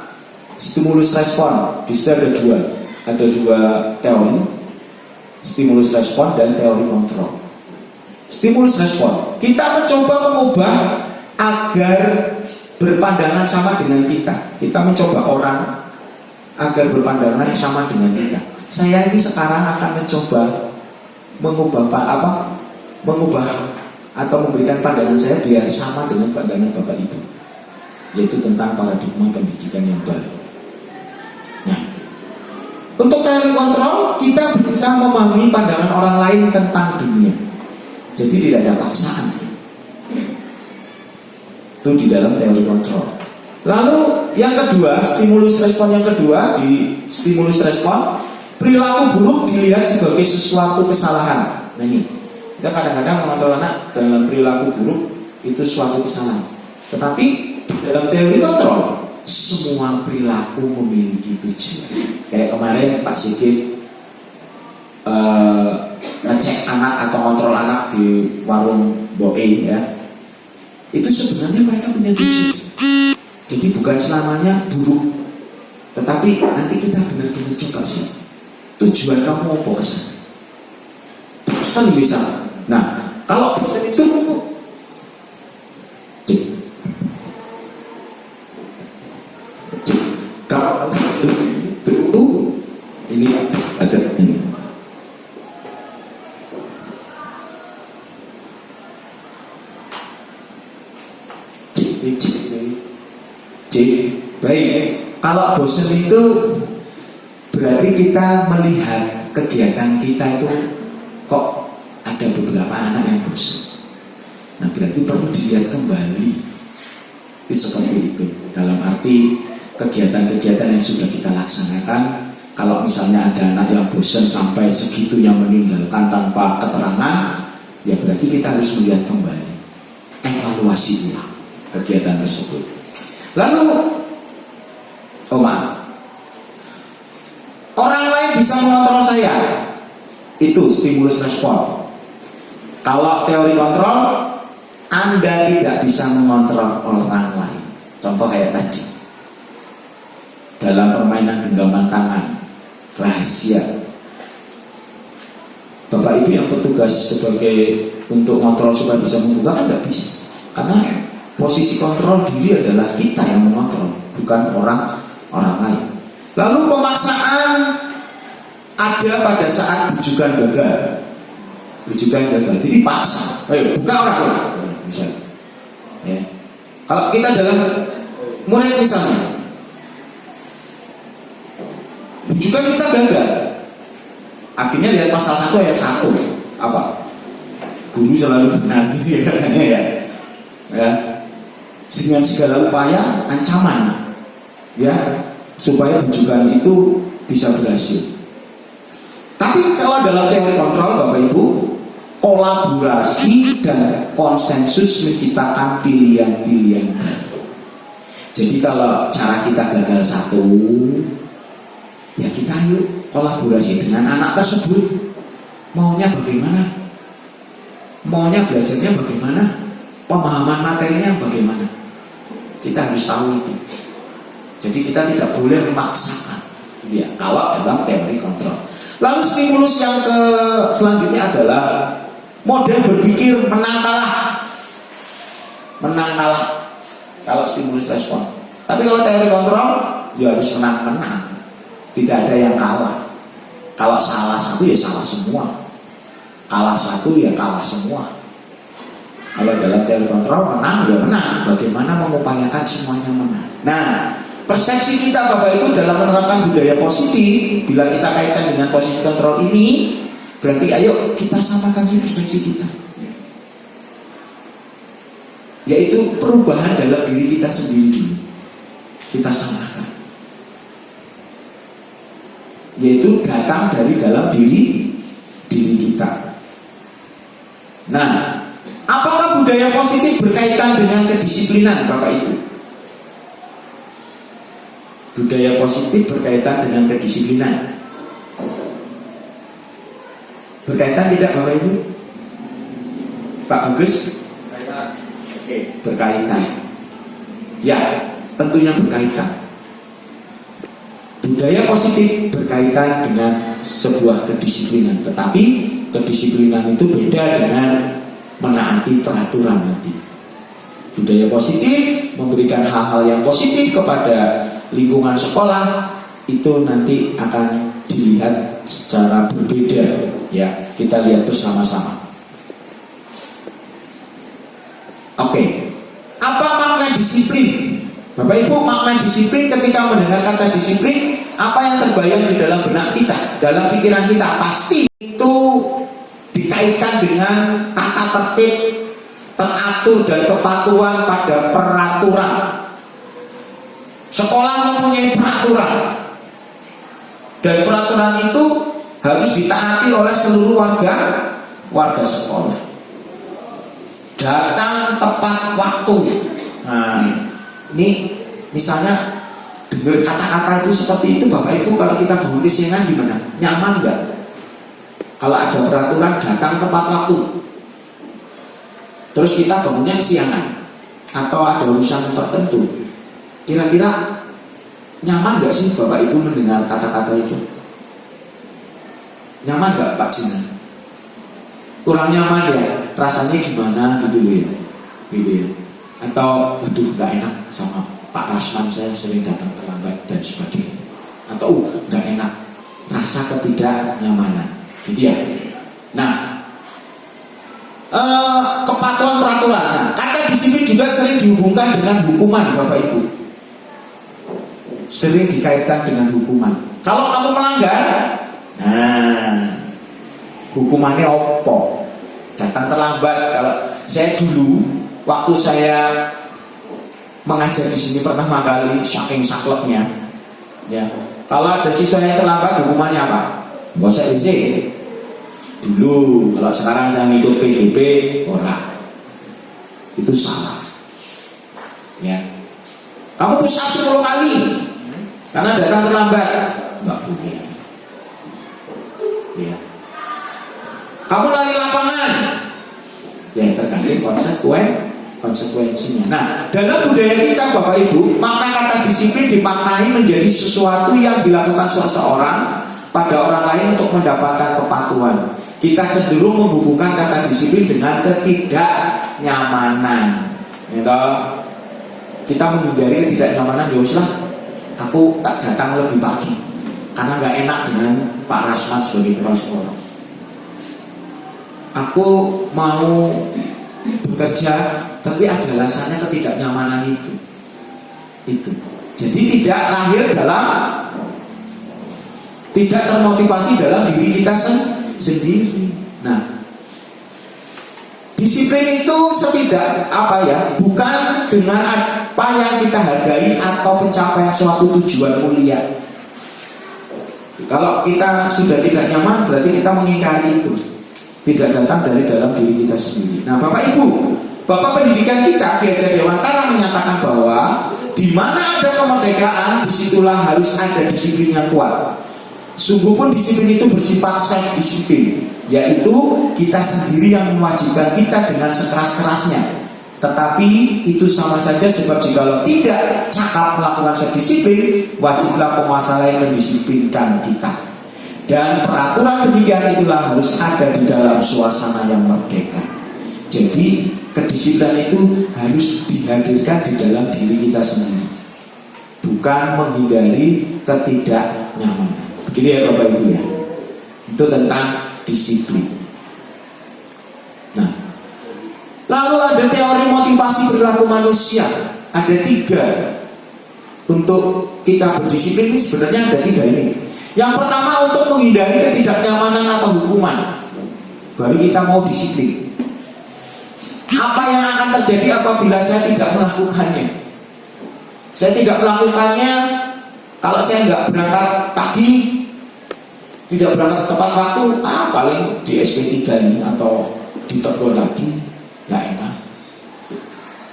stimulus respon. Di situ ada dua teori, stimulus respon dan teori kontrol. Stimulus respon, kita mencoba mengubah agar berpandangan sama dengan kita. Kita mencoba orang agar berpandangan sama dengan kita. Saya ini sekarang akan mencoba mengubah atau memberikan pandangan saya biar sama dengan pandangan Bapak Ibu, yaitu tentang paradigma pendidikan yang baru. Nah, untuk teori kontrol, kita bisa memahami pandangan orang lain tentang dunia. Jadi tidak ada paksaan. Itu di dalam teori kontrol. Lalu yang kedua, stimulus respon yang kedua, di stimulus respon, perilaku buruk dilihat sebagai sesuatu kesalahan. Nah ini, kita kadang-kadang mengontrol anak dalam perilaku buruk itu suatu kesalahan. Tetapi dalam teori kontrol, semua perilaku memiliki tujuan. Kayak kemarin Pak Sigit ngecek anak atau kontrol anak di warung Boe ya. Itu sebenarnya mereka punya tujuan. Jadi bukan selamanya buruk, tetapi nanti kita benar-benar coba sih tujuan kamu apa kesana. Bosan bisa. Nah, kalau bosan itu cek. Kalau itu ini ada ini. Baik, kalau bosan itu berarti kita melihat kegiatan kita itu kok ada beberapa anak yang bosan. Nah, berarti perlu dilihat kembali. Itu seperti itu. Dalam arti kegiatan-kegiatan yang sudah kita laksanakan, kalau misalnya ada anak yang bosan sampai segitunya meninggalkan tanpa keterangan, ya berarti kita harus melihat kembali, evaluasi ulang kegiatan tersebut. Lalu, orang lain bisa mengontrol saya. Itu stimulus respon. Kalau teori kontrol, Anda tidak bisa mengontrol orang lain. Contoh kayak tadi, dalam permainan genggaman tangan, rahasia. Bapak Ibu yang bertugas sebagai untuk kontrol supaya bisa membuka kan tidak bisa. Karena posisi kontrol diri adalah kita yang mengontrol, bukan orang lain. Lalu pemaksaan ada pada saat bujukan gagal. Jadi paksa, ayo buka orang lain. Misalnya, ya. Kalau kita dalam mulai misalnya, bujukan kita gagal. Akhirnya lihat pasal 1 ayat 1 apa? Guru selalu benar gitu ya katanya ya. Dengan segala upaya ancaman ya supaya bujukan itu bisa berhasil. Tapi kalau dalam teori kontrol Bapak Ibu, kolaborasi dan konsensus menciptakan pilihan-pilihan baru. Jadi kalau cara kita gagal satu, ya kita yuk kolaborasi dengan anak tersebut. Maunya bagaimana? Maunya belajarnya bagaimana? Pemahaman materinya bagaimana? Kita harus tahu itu. Jadi kita tidak boleh memaksakan ya, kalau dalam teori kontrol. Lalu stimulus yang selanjutnya adalah model berpikir menang kalah. Kalau stimulus respon. Tapi kalau teori kontrol, ya harus menang. Tidak ada yang kalah. Kalau salah satu ya salah semua. Kalah satu ya kalah semua. Kalau dalam teori kontrol menang ya menang. Bagaimana mengupayakan semuanya menang. Nah, persepsi kita Bapak Ibu dalam menerapkan budaya positif, bila kita kaitkan dengan posisi kontrol ini, berarti ayo kita samakan persepsi kita. yaitu perubahan dalam diri kita sendiri dulu. Kita samakan, yaitu datang dari dalam diri kita. Nah, apakah budaya positif berkaitan dengan kedisiplinan, Bapak Ibu? Budaya positif berkaitan dengan kedisiplinan. Berkaitan tidak, Bapak Ibu? Pak Bagus? Oke, berkaitan. Ya, tentunya berkaitan. Budaya positif berkaitan dengan sebuah kedisiplinan, tetapi kedisiplinan itu beda dengan menaati peraturan nanti. Budaya positif memberikan hal-hal yang positif kepada lingkungan sekolah, itu nanti akan dilihat secara berbeda. Ya, kita lihat bersama-sama. Oke, apa makna disiplin? Bapak Ibu, makna disiplin ketika mendengar kata disiplin, apa yang terbayang di dalam benak kita, dalam pikiran kita? Pasti itu dikaitkan dengan tata tertib, teratur dan kepatuhan pada peraturan. Sekolah mempunyai peraturan, dan peraturan itu harus ditaati oleh seluruh warga sekolah. Datang tepat waktu. Nah, ini misalnya dengar kata-kata itu seperti itu, Bapak Ibu, kalau kita bangun kesiangan gimana? Nyaman nggak? Kalau ada peraturan datang tepat waktu, terus kita bangunnya kesiangan atau ada urusan tertentu, kira-kira nyaman nggak sih Bapak Ibu mendengar kata-kata itu? Nyaman nggak Pak Jina? Kurang nyaman ya? Rasanya gimana gitu ya? Gitu ya? Atau waduh nggak enak sama Pak Rasman, saya sering datang terlambat dan sebagainya. Atau nggak enak, rasa ketidaknyamanan, gitu ya. Nah, kepatuhan peraturan. Nah, kata disiplin juga sering dihubungkan dengan hukuman, Bapak Ibu. Sering dikaitkan dengan hukuman. Kalau kamu melanggar, nah, hukumannya opo? Datang terlambat. Kalau saya dulu, waktu saya mengajar di sini pertama kali, saking sakleknya, ya, kalau ada siswa yang terlambat, hukumannya apa? Nggak usah WC. Dulu, kalau sekarang saya ngikut PDP, ora, itu salah. Ya, kamu push up 10 kali karena datang terlambat, nggak boleh. Ya, kamu lari lapangan, ya tergantung konsekuensinya. Nah, dalam budaya kita Bapak Ibu, maka kata disiplin dimaknai menjadi sesuatu yang dilakukan seseorang pada orang lain untuk mendapatkan kepatuhan. Kita cenderung menghubungkan kata disiplin dengan ketidaknyamanan. Gitu. Kita menghindari ketidaknyamanan, ya uslah, aku tak datang lebih pagi karena nggak enak dengan Pak Rasman sebagai kepala sekolah. Aku mau bekerja, tapi ada alasannya ketidaknyamanan itu. Jadi tidak lahir tidak termotivasi dalam diri kita sendiri. Nah, disiplin itu bukan dengan apa yang kita hargai atau pencapaian suatu tujuan mulia. Kalau kita sudah tidak nyaman, berarti kita mengingkari itu. Tidak datang dari dalam diri kita sendiri. Nah, Bapak Ibu, Bapak pendidikan kita, Ki Hajar Dewantara menyatakan bahwa di mana ada kemerdekaan, disitulah harus ada disiplin yang kuat. Sungguh pun disiplin itu bersifat self-disiplin, yaitu kita sendiri yang mewajibkan kita dengan sekeras-kerasnya. Tetapi itu sama saja, sebab jikalau tidak cakap melakukan self-disiplin, wajiblah penguasa lain mendisiplinkan kita. Dan peraturan demikian itulah harus ada di dalam suasana yang merdeka. Jadi kedisiplinan itu harus dihadirkan di dalam diri kita sendiri, bukan menghindari ketidaknyamanan. Begitu ya Bapak Ibu ya. Itu tentang disiplin. Nah, lalu ada teori motivasi perilaku manusia. Ada 3 untuk kita berdisiplin. Ini sebenarnya ada 3 ini. Yang pertama, untuk menghindari ketidaknyamanan atau hukuman, baru kita mau disiplin. Apa yang akan terjadi apabila saya tidak melakukannya? Saya tidak melakukannya, kalau saya nggak berangkat pagi, tidak berangkat tepat waktu, paling di SP3 nih atau ditegur lagi, nggak enak,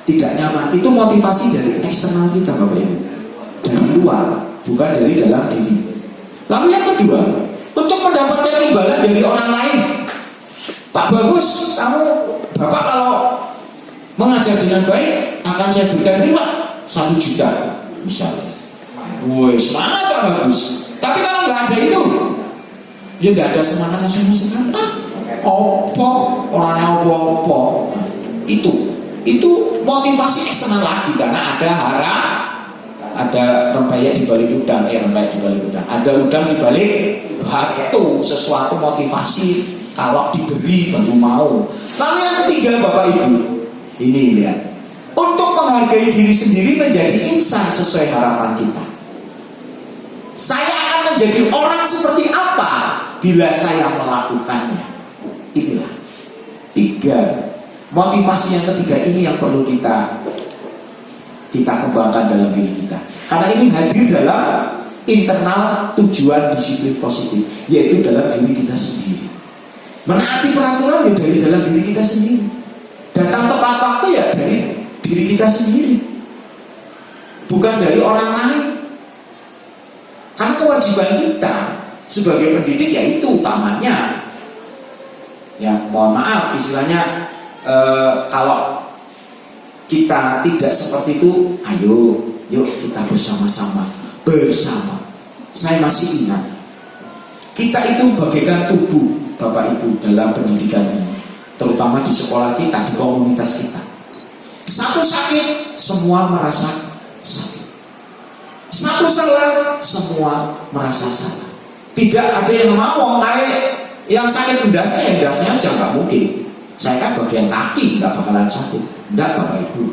tidak nyaman. Itu motivasi dari eksternal kita, Bapak Ibu, dari luar, bukan dari dalam diri. Lalu yang kedua, untuk mendapatkan imbalan dari orang lain. Pak Bagus, Bapak kalau mengajar dengan baik, akan saya berikan reward 1 juta misalnya. Woi, semangat Pak Bagus. Tapi kalau nggak ada itu, ya nggak ada semangatnya sama sekali. Opo, orangnya opo. Itu motivasi eksternal lagi, karena ada rempeyek di balik udang, ada udang di balik batu. Sesuatu motivasi kalau diberi baru mau. Lalu yang ketiga, Bapak Ibu, ini lihat, untuk menghargai diri sendiri menjadi insan sesuai harapan kita. Saya akan menjadi orang seperti apa bila saya melakukannya. Inilah 3 motivasi yang ketiga ini yang perlu kita kembangkan dalam diri kita. Karena ini hadir dalam internal tujuan disiplin positif, yaitu dalam diri kita sendiri. Menaati peraturan ya dari dalam diri kita sendiri. Datang tepat waktu ya dari diri kita sendiri, bukan dari orang lain. Karena kewajiban kita sebagai pendidik yaitu utamanya, ya mohon maaf istilahnya, kalau kita tidak seperti itu, yuk kita bersama. Saya masih ingat, kita itu bagaikan tubuh, Bapak Ibu, dalam pendidikan ini, terutama di sekolah kita, di komunitas kita. Satu sakit, semua merasa sakit. Satu salah, semua merasa salah. Tidak ada yang ngomong kayak yang sakit endasnya aja, nggak mungkin. Saya kan bagian kaki, nggak bakalan sakit. Enggak, Bapak Ibu.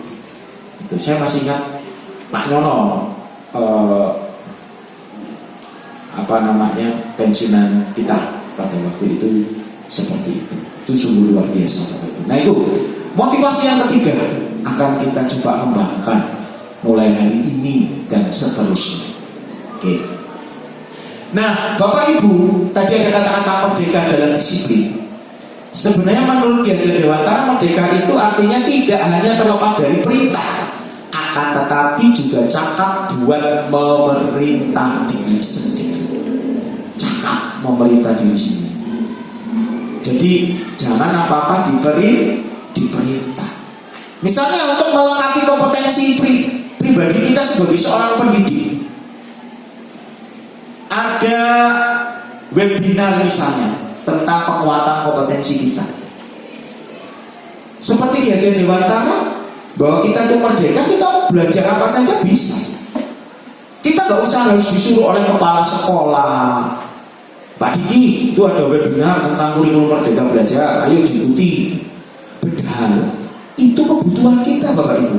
Itu saya masih ingat Pak Nyono, pensiunan kita pada waktu itu seperti itu. Itu sungguh luar biasa, Bapak Ibu. Nah itu motivasi yang ketiga akan kita coba kembangkan mulai hari ini dan seterusnya. Oke. Nah, Bapak Ibu, tadi ada kata-kata merdeka dalam disiplin. Sebenarnya menurut Ki Hajar Dewantara, merdeka itu artinya tidak hanya terlepas dari perintah, akan tetapi juga cakap buat memerintah diri sendiri. Cakap memerintah diri sendiri. Jadi jangan apa-apa diperintah. Misalnya untuk melengkapi kompetensi pribadi kita sebagai seorang pendidik, ada webinar misalnya tentang penguatan kompetensi kita. Seperti Ki Hajar Dewantara, bahwa kita itu merdeka, kita mau belajar apa saja bisa. Kita nggak usah harus disuruh oleh kepala sekolah. Pak Diki, itu ada webinar tentang kurikulum merdeka belajar, ayo diikuti. Padahal itu kebutuhan kita, Bapak Ibu.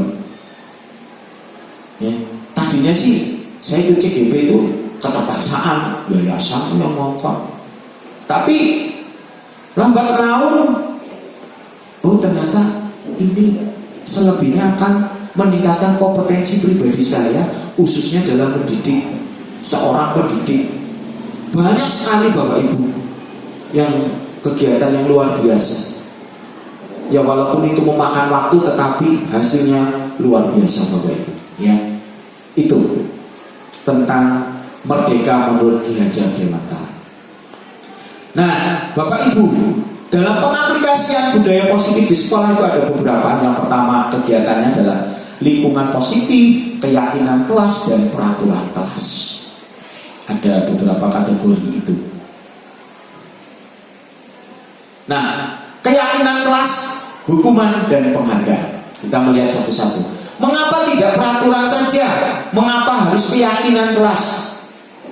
Ya, tadinya sih saya ikut CGP itu keterpaksaan, yayasan yang ngomong. Tapi lambat laun, ternyata ini selebihnya akan meningkatkan kompetensi pribadi saya, khususnya dalam mendidik seorang pendidik. Banyak sekali Bapak Ibu yang kegiatan yang luar biasa. Ya walaupun itu memakan waktu, tetapi hasilnya luar biasa Bapak Ibu. Ya, itu tentang merdeka menurut Ki Hajar Dewantara. Nah, Bapak Ibu, dalam pengaplikasian budaya positif di sekolah itu ada beberapa. Yang pertama, kegiatannya adalah lingkungan positif, keyakinan kelas, dan peraturan kelas. Ada beberapa kategori itu. Nah, keyakinan kelas, hukuman, dan penghargaan. Kita melihat satu-satu. Mengapa tidak peraturan saja? Mengapa harus keyakinan kelas?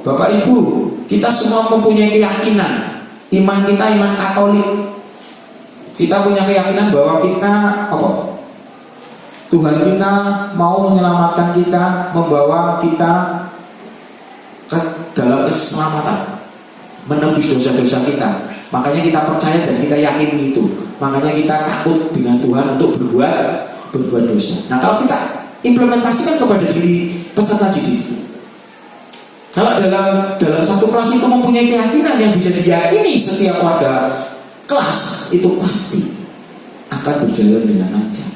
Bapak Ibu, kita semua mempunyai keyakinan. Iman kita iman Katolik. Kita punya keyakinan bahwa kita Tuhan kita mau menyelamatkan kita, membawa kita ke dalam keselamatan, menembus dosa-dosa kita. Makanya kita percaya dan kita yakin itu. Makanya kita takut dengan Tuhan untuk berbuat dosa. Nah, kalau kita implementasikan kepada diri peserta didik, kalau dalam satu kelas itu mempunyai keyakinan yang bisa diyakini setiap warga kelas, itu pasti akan berjalan dengan lancar.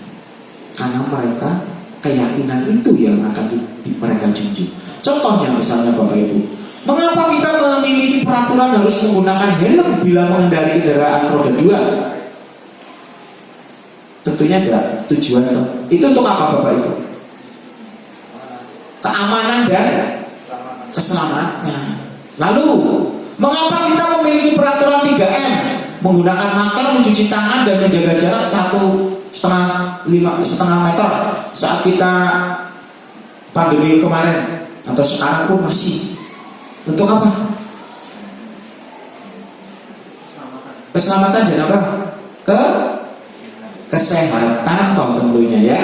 Karena mereka keyakinan itu yang akan mereka junjung. Contohnya misalnya Bapak Ibu, mengapa kita memiliki peraturan harus menggunakan helm bila mengendarai kendaraan roda 2? Tentunya ada tujuan. Itu untuk apa Bapak Ibu? Keamanan dan keselamatan. Lalu, mengapa kita memiliki peraturan 3M? Menggunakan masker, mencuci tangan, dan menjaga jarak 1,5 meter saat kita pandemi kemarin atau sekarang pun masih. Untuk apa? Keselamatan dan apa? Kesehatan toh tentunya ya.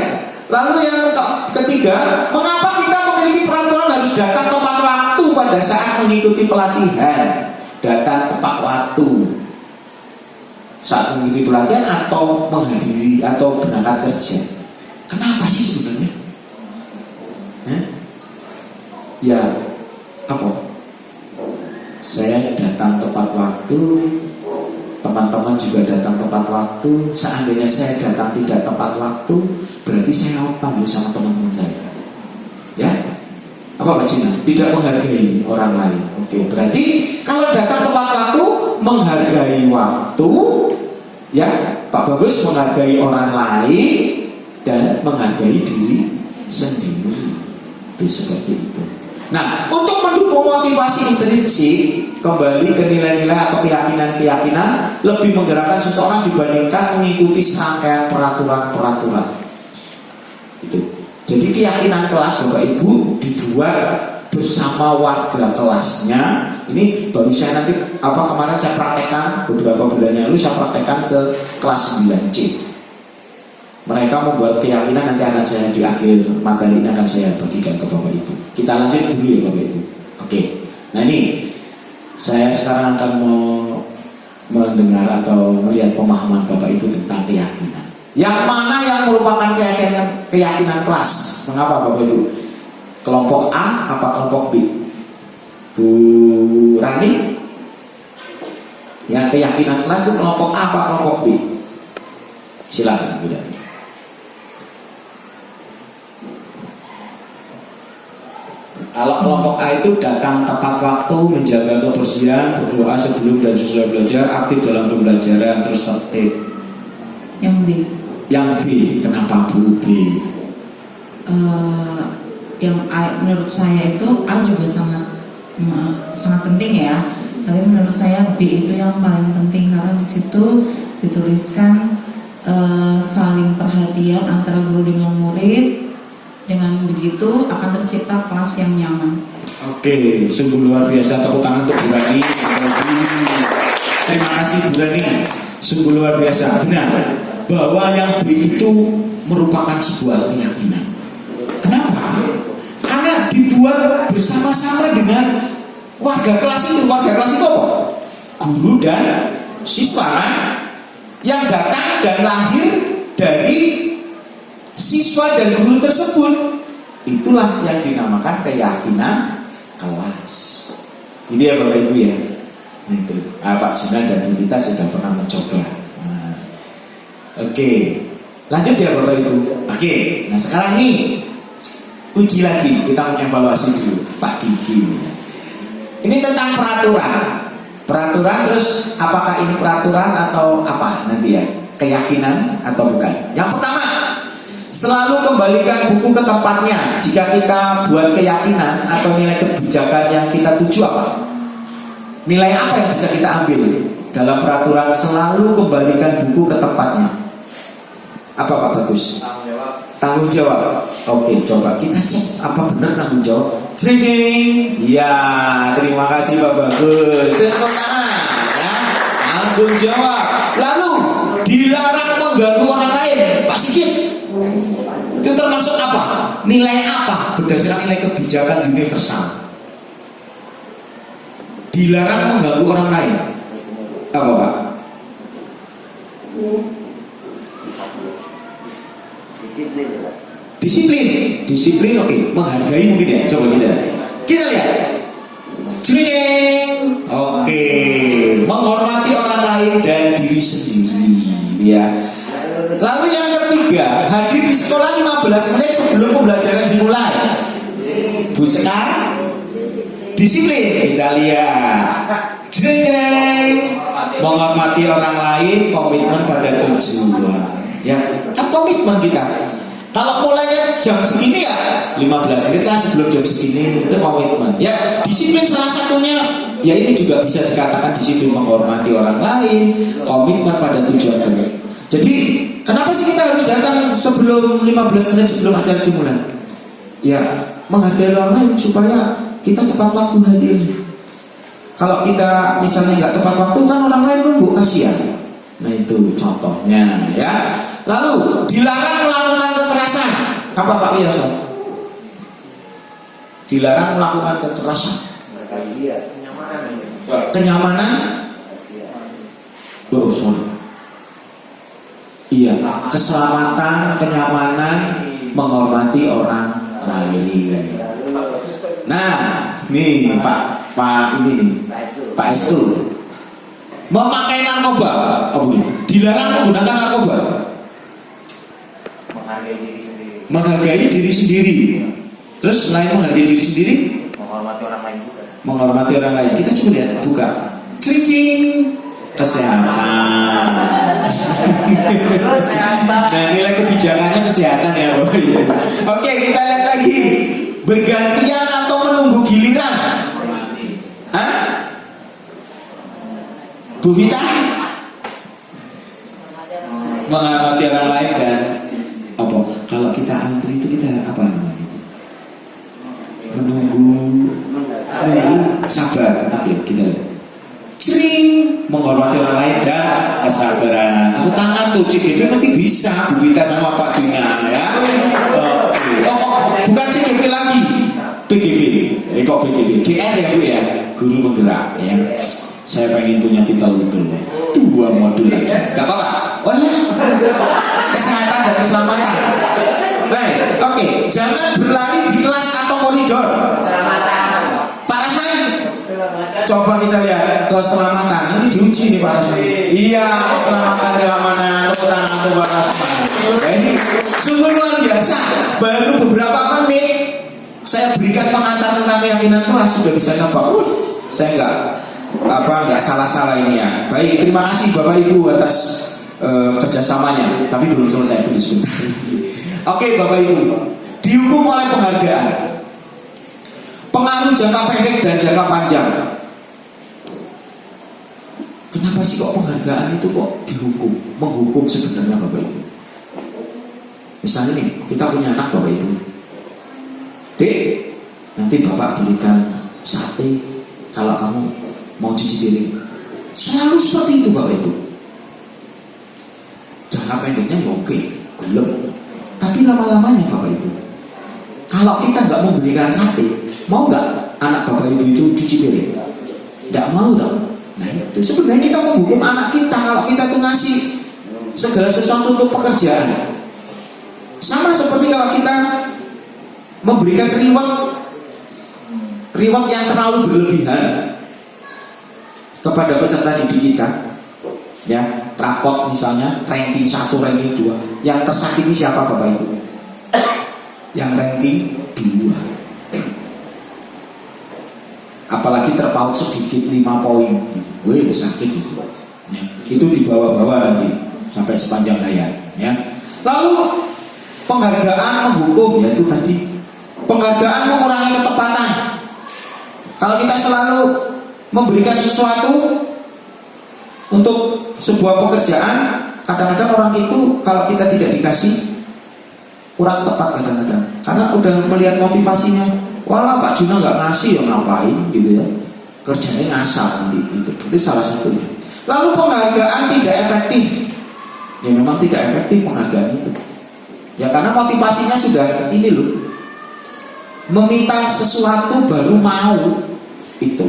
Lalu yang ketiga, mengapa kita memiliki peraturan harus datang tepat waktu pada saat mengikuti pelatihan? Datang tepat waktu saat mengikuti pelatihan atau menghadiri atau berangkat kerja. Kenapa sih sebenarnya? Ya, apa? Saya datang tepat waktu, teman-teman juga datang tepat waktu. Seandainya saya datang tidak tepat waktu, berarti saya panggil sama teman-teman saya. Ya, apa Pak Cina? Tidak menghargai orang lain. Oke, berarti kalau datang tepat waktu, menghargai waktu, ya Pak Bagus menghargai orang lain dan menghargai diri sendiri. Itu seperti itu. Nah, untuk mendukung motivasi intrinsik, kembali ke nilai-nilai atau keyakinan-keyakinan, lebih menggerakkan seseorang dibandingkan mengikuti serangkaian peraturan-peraturan. Itu. Jadi keyakinan kelas Bapak Ibu dibuat bersama warga kelasnya. Ini baru saya nanti kemarin saya praktekkan beberapa bulan yang lalu, saya praktekkan ke kelas 9C. Mereka membuat keyakinan, nanti akan saya di akhir materi ini akan saya bagikan ke Bapak Ibu. Kita lanjut dulu ya Bapak Ibu. Oke. Nah ini saya sekarang akan mau mendengar atau melihat pemahaman Bapak Ibu tentang keyakinan. Yang mana yang merupakan keyakinan kelas? Mengapa Bapak Ibu? Kelompok A apa kelompok B? Bu Rani? Yang keyakinan kelas itu kelompok A apa kelompok B? Silakan Bu Rani. Kalau kelompok A itu datang tepat waktu, menjaga kebersihan, berdoa sebelum dan sesudah belajar, aktif dalam pembelajaran, terus tertib. Yang B. Yang B, kenapa Bu B? Yang A, menurut saya itu A juga sangat penting ya. Tapi menurut saya B itu yang paling penting karena di situ dituliskan saling perhatian antara guru dengan murid. Dengan begitu akan tercipta kelas yang nyaman. Oke, sungguh luar biasa. Tepuk tangan untuk Bu Rani. Terima kasih Bu Rani. Sungguh luar biasa. Benar bahwa yang B itu merupakan sebuah keyakinan. Kenapa? Karena dibuat bersama-sama dengan warga kelas itu. Warga kelas itu apa? Guru dan siswa kan? Yang datang dan lahir dari siswa dan guru tersebut. Itulah yang dinamakan keyakinan kelas. Ini ya Bapak Ibu ya. Itu. Pak Juna dan Bu Vita sudah pernah mencoba. Oke. Lanjut ya Bapak Ibu. Oke. Nah sekarang nih uji lagi, kita mengevaluasi dulu Pak Diki. Ini tentang peraturan. Peraturan terus apakah ini peraturan atau apa nanti ya? Keyakinan atau bukan? Yang pertama, selalu kembalikan buku ke tempatnya. Jika kita buat keyakinan atau nilai kebijakan yang kita tuju apa? Nilai apa yang bisa kita ambil dalam peraturan? Selalu kembalikan buku ke tempatnya. Apa Pak Bagus? Tanggung jawab. Oke, coba kita cek apa benar tanggung jawab. Jeng. Ya, terima kasih Pak Bagus. Tepuk tangan. Ya. Tanggung jawab. Lalu dilarang mengganggu orang lain. Pak Sigit, itu termasuk apa? Nilai apa? Berdasarkan nilai kebijakan universal. Dilarang mengganggu orang lain. Apa Pak? Disiplin oke. Menghargai mungkin ya. Coba kita lihat. Jreng. Oke. Menghormati orang lain dan diri sendiri. Ya. Lalu yang ketiga, hadir di sekolah 15 menit sebelum pembelajaran dimulai. Bu Sekar, disiplin. Kita lihat. Jreng. Menghormati orang lain, komitmen pada tujuan. Ya, kan komitmen kita. Kalau mulainya jam segini ya 15 menit lah sebelum jam segini, itu komitmen. Ya, disiplin salah satunya. Ya ini juga bisa dikatakan disiplin, menghormati orang lain, komitmen pada tujuan kita. Jadi kenapa sih kita harus datang sebelum 15 menit sebelum acara dimulai? Ya, menghargai orang lain supaya kita tepat waktu hadir. Kalau kita misalnya nggak tepat waktu kan orang lain nunggu, kasihan. Nah itu contohnya ya. Lalu dilarang melakukan kekerasan. Apa Pak Wiyoso? Dilarang melakukan kekerasan. Kenyamanan. Oh sorry. Iya, keselamatan, kenyamanan, menghormati orang lain. Nah, nih Pak ini nih, Pak Estu. Memakai narkoba, dilarang menggunakan narkoba. Menghargai diri sendiri. Terus selain menghargai diri sendiri, menghormati orang lain juga. Menghormati orang lain. Kita coba lihat, buka. Cing. Kesehatan. Nah, nilai kebijakannya kesehatan ya, Bapak Ibu. Oke, kita lihat lagi. Bergantian atau menunggu giliran? Hah? Bu Vita? Menghormati orang lain dan apa? Kalau kita antri itu kita apa namanya? Menunggu, sabar. Oke, kita lihat. Sering menghormati orang lain dan kesabaran. Tepuk tangan tuh, CGP pasti bisa Bu Vita sama Pak Juna ya. Oke. Oh, bukan CGP lagi, PGB. Kok PGB? GR ya Bu ya, guru penggerak ya. Saya pengen punya titel itu, 2 modul lagi. Gak apa-apa. Oh ya, kesehatan dan keselamatan. Baik, oke. Jangan berlari di kelas atau koridor. Pak Rasman, coba kita lihat keselamatan. Ini diuji nih Pak Rasman. Iya, keselamatan keamanan. Tepuk tangan untuk Pak Rasman. Ini sungguh luar biasa. Baru beberapa menit saya berikan pengantar tentang keyakinan kelas sudah bisa nebak. Saya nggak salah-salah ini ya. Baik, terima kasih Bapak Ibu atas kerjasamanya. Tapi belum selesai, tunggu sebentar. Oke Bapak Ibu, dihukum oleh penghargaan. Pengaruh jangka pendek dan jangka panjang. Kenapa sih kok penghargaan itu kok dihukum? Menghukum sebenarnya Bapak Ibu. Misalnya nih, kita punya anak Bapak Ibu. Dek, nanti Bapak belikan sate kalau kamu mau cuci piring. Selalu seperti itu Bapak Ibu. Jangka pendeknya ya oke, belum. Tapi lama-lamanya Bapak Ibu, kalau kita nggak mau belikan sate, mau nggak anak Bapak Ibu itu cuci piring? Nggak mau tau. Nah itu sebenarnya kita menghukum anak kita kalau kita tuh ngasih segala sesuatu untuk pekerjaan. Sama seperti kalau kita memberikan reward yang terlalu berlebihan kepada peserta didik kita, ya, rapot misalnya ranking 1, ranking 2, yang tersakiti siapa Bapak Ibu? Yang ranking 2. Apalagi terpaut sedikit 5 poin gitu. Wih, sakit itu ya. Itu dibawa-bawa nanti sampai sepanjang hayat ya. Lalu penghargaan menghukum, yaitu tadi penghargaan mengurangi ketepatan. Kalau kita selalu memberikan sesuatu untuk sebuah pekerjaan, kadang-kadang orang itu kalau kita tidak dikasih kurang tepat kadang-kadang, karena udah melihat motivasinya, walah Pak Juna nggak ngasih ya ngapain gitu ya, kerjanya ngasal nanti itu salah satunya. Lalu penghargaan tidak efektif, ya memang tidak efektif penghargaan itu ya, karena motivasinya sudah ini loh, meminta sesuatu baru mau itu.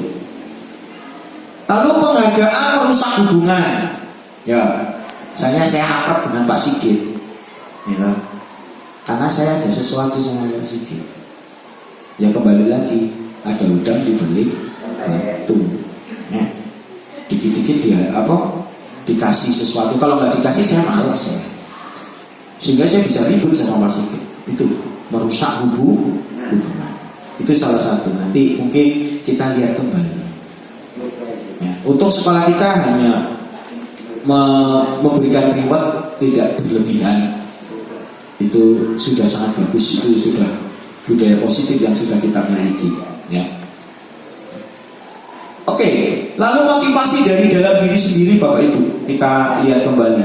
Lalu penghargaan penghargaan merusak hubungan. Ya, saya akrab dengan Pak Sigit, ya, karena saya ada sesuatu sama Pak Sigit. Ya kembali lagi, ada udang dibeli batu. Ya. Dikit-dikit dia dikasih sesuatu. Kalau nggak dikasih saya malas ya. Sehingga saya bisa ribut sama Pak Sigit. Itu merusak hubungan. Itu salah satu. Nanti mungkin kita lihat kembali. Ya. Untuk sekolah kita hanya memberikan reward tidak berlebihan. Itu sudah sangat bagus. Itu sudah budaya positif yang sudah kita miliki. Ya. Oke, lalu motivasi dari dalam diri sendiri Bapak Ibu kita lihat kembali.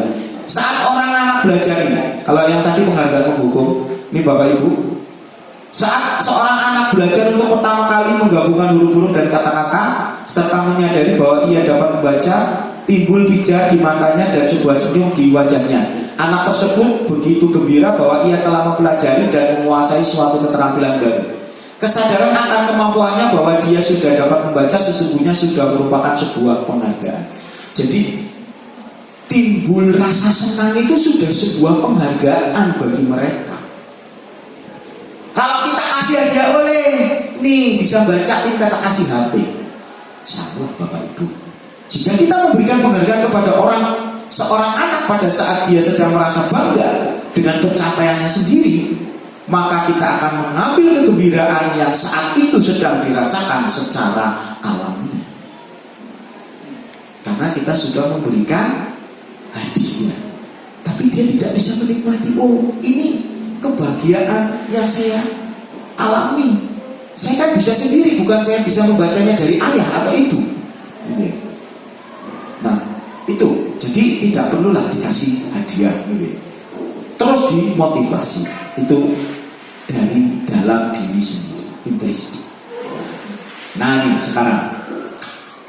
Saat orang anak belajar ini, kalau yang tadi penghargaan menghukum, ini Bapak Ibu, saat seorang anak belajar untuk pertama kali menggabungkan huruf-huruf dan kata-kata serta menyadari bahwa ia dapat membaca, timbul pijar di matanya dan sebuah senyum di wajahnya. Anak tersebut begitu gembira bahwa ia telah mempelajari dan menguasai suatu keterampilan baru. Kesadaran akan kemampuannya bahwa dia sudah dapat membaca sesungguhnya sudah merupakan sebuah penghargaan. Jadi timbul rasa senang itu sudah sebuah penghargaan bagi mereka. Kalau kita kasih hadiah, oleh nih bisa baca, kita kasih HP. Salah Bapak Ibu. Jika kita memberikan penghargaan kepada seorang anak pada saat dia sedang merasa bangga dengan pencapaiannya sendiri, maka kita akan mengambil kegembiraan yang saat itu sedang dirasakan secara alami. Karena kita sudah memberikan hadiah, tapi dia tidak bisa menikmati. Oh, ini kebahagiaan yang saya alami. Saya kan bisa sendiri, bukan saya bisa membacanya dari ayah atau ibu. Nah, itu. Jadi tidak perlulah dikasih hadiah. Terus dimotivasi. Itu dari dalam diri sendiri, intrinsik. Nah ini sekarang,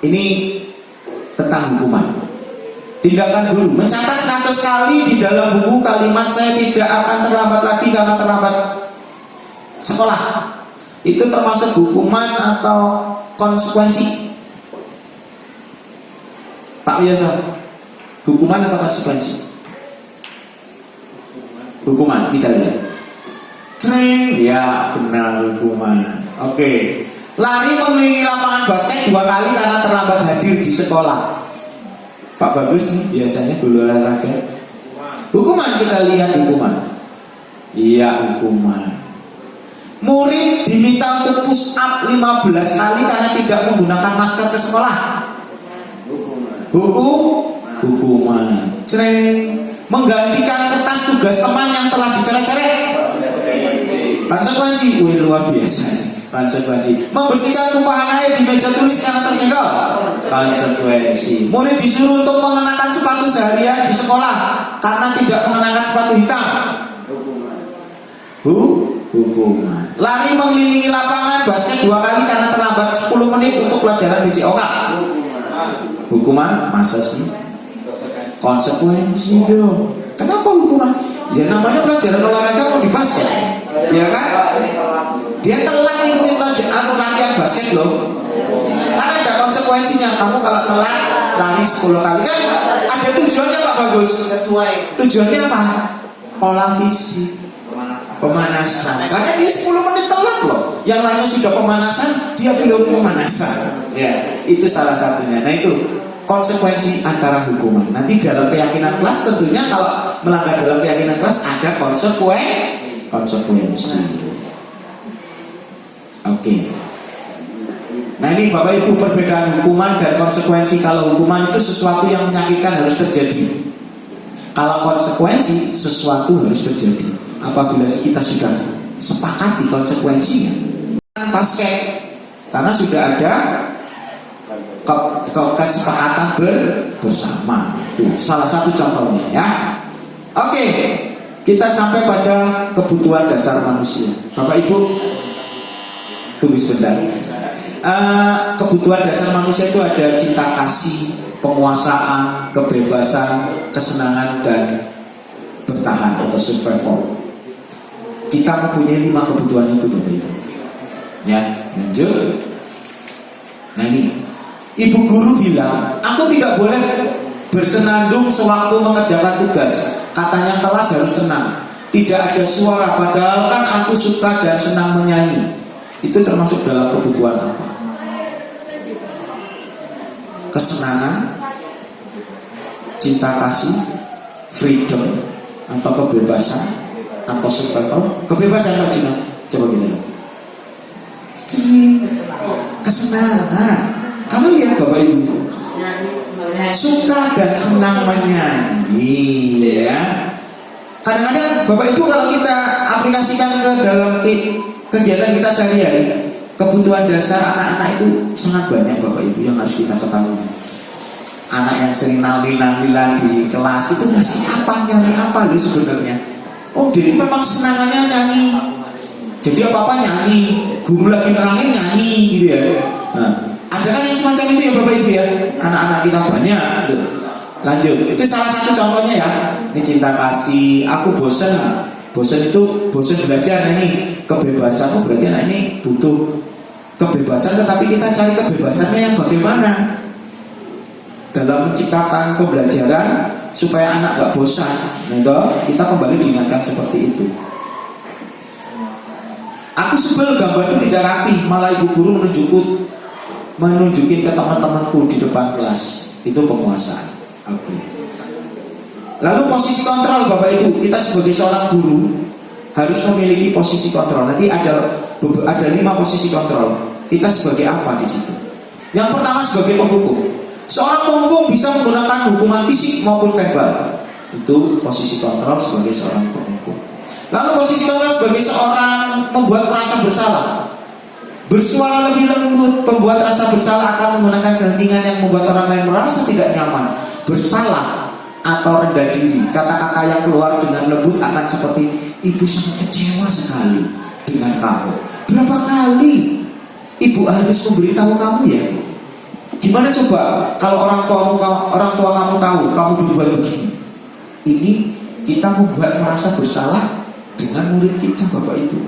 ini tentang hukuman. Tindakan guru mencatat 100 kali di dalam buku kalimat saya tidak akan terlambat lagi karena terlambat sekolah. Itu termasuk hukuman atau konsekuensi? Pak Biasa, hukuman atau konsekuensi? Hukuman, kita lihat. Cering, ya benar hukuman. Oke. Lari mengelilingi lapangan basket 2 kali karena terlambat hadir di sekolah. Pak Bagus nih biasanya guru olahraga. Hukuman, kita lihat hukuman. Iya hukuman. Murid diminta untuk push up 15 kali karena tidak menggunakan masker ke sekolah. Hukuman. Cering. Menggantikan kertas tugas teman yang telah dicoret-coret. Konsekuensi, luar biasa. Konsekuensi. Membersihkan tumpahan air di meja tulis karena tersenggol. Konsekuensi. Murid disuruh untuk mengenakan sepatu seharian di sekolah karena tidak mengenakan sepatu hitam. Hukuman. Lari mengelilingi lapangan basket 2 kali karena terlambat 10 menit untuk pelajaran BCOK. Hukuman, masa sih? Konsekuensi dong. Kenapa hukuman? Ya namanya pelajaran olahraga mau di basket, ya kan? Dia telat ikutin latihan basket loh. Kan ada konsekuensinya. Kamu kalau telat lari 10 kali kan ada tujuannya Pak Bagus. Tujuannya apa? Olah fisik, pemanasan. Karena dia 10 menit telat loh. Yang lainnya sudah pemanasan, dia belum pemanasan. Ya, itu salah satunya. Nah itu konsekuensi antara hukuman. Nanti dalam keyakinan kelas tentunya kalau melanggar dalam keyakinan kelas ada konsekuensi. Oke. Nah ini Bapak Ibu perbedaan hukuman dan konsekuensi. Kalau hukuman itu sesuatu yang menyakitkan harus terjadi. Kalau konsekuensi sesuatu harus terjadi. Apabila kita sudah sepakati konsekuensinya, basket karena sudah ada kesepakatan bersama. Itu salah satu contohnya ya. Oke, kita sampai pada kebutuhan dasar manusia. Bapak Ibu tunggu sebentar. Kebutuhan dasar manusia itu ada cinta kasih, penguasaan, kebebasan, kesenangan dan bertahan atau survival. Kita mempunyai 5 kebutuhan itu Bapak Ibu. Ya, lanjut. Nah ini Ibu guru bilang, aku tidak boleh bersenandung sewaktu mengerjakan tugas. Katanya kelas harus tenang, tidak ada suara, padahal kan aku suka dan senang menyanyi. Itu termasuk dalam kebutuhan apa? Kesenangan, cinta kasih, freedom, atau kebebasan, atau survival? Kebebasan Pak Juna, coba kita lihat. Kesenangan. Kamu lihat Bapak Ibu, suka dan senang menyanyi, ya. Kadang-kadang Bapak Ibu kalau kita aplikasikan ke dalam kegiatan kita sehari-hari, kebutuhan dasar anak-anak itu sangat banyak Bapak Ibu yang harus kita ketahui. Anak yang sering nalil-nalilan di kelas itu masih apa, nyari apa loh sebenarnya. Oh, jadi memang senangannya nyanyi. Jadi apa-apa nyanyi, guru lagi nerangin nyanyi gitu ya. Nah, ada kan yang semacam itu ya Bapak Ibu ya. Anak-anak kita banyak gitu. Lanjut, itu salah satu contohnya ya. Ini cinta kasih, aku bosan. Bosan itu bosan belajar. Nah, ini kebebasan. Oh, berarti anak ini butuh kebebasan, tetapi kita cari kebebasannya yang bagaimana dalam menciptakan pembelajaran supaya anak gak bosan. Nah, kita kembali diingatkan seperti itu. Aku sebel gambar itu tidak rapi, malah ibu guru menunjukin ke teman-temanku di depan kelas. Itu penguasaan. Okay. Lalu posisi kontrol Bapak Ibu, kita sebagai seorang guru harus memiliki posisi kontrol. Nanti ada 5 posisi kontrol. Kita sebagai apa di situ? Yang pertama sebagai penghukum. Seorang penghukum bisa menggunakan hukuman fisik maupun verbal. Itu posisi kontrol sebagai seorang penghukum. Lalu posisi kontrol sebagai seorang membuat merasa bersalah. Bersuara lebih lembut, pembuat rasa bersalah akan menggunakan keheningan yang membuat orang lain merasa tidak nyaman. Bersalah atau rendah diri, kata-kata yang keluar dengan lembut akan seperti, ibu sangat kecewa sekali dengan kamu. Berapa kali ibu harus memberitahu kamu ya? Gimana coba kalau orang tua kamu tahu kamu berbuat begini? Ini kita membuat merasa bersalah dengan murid kita Bapak Ibu.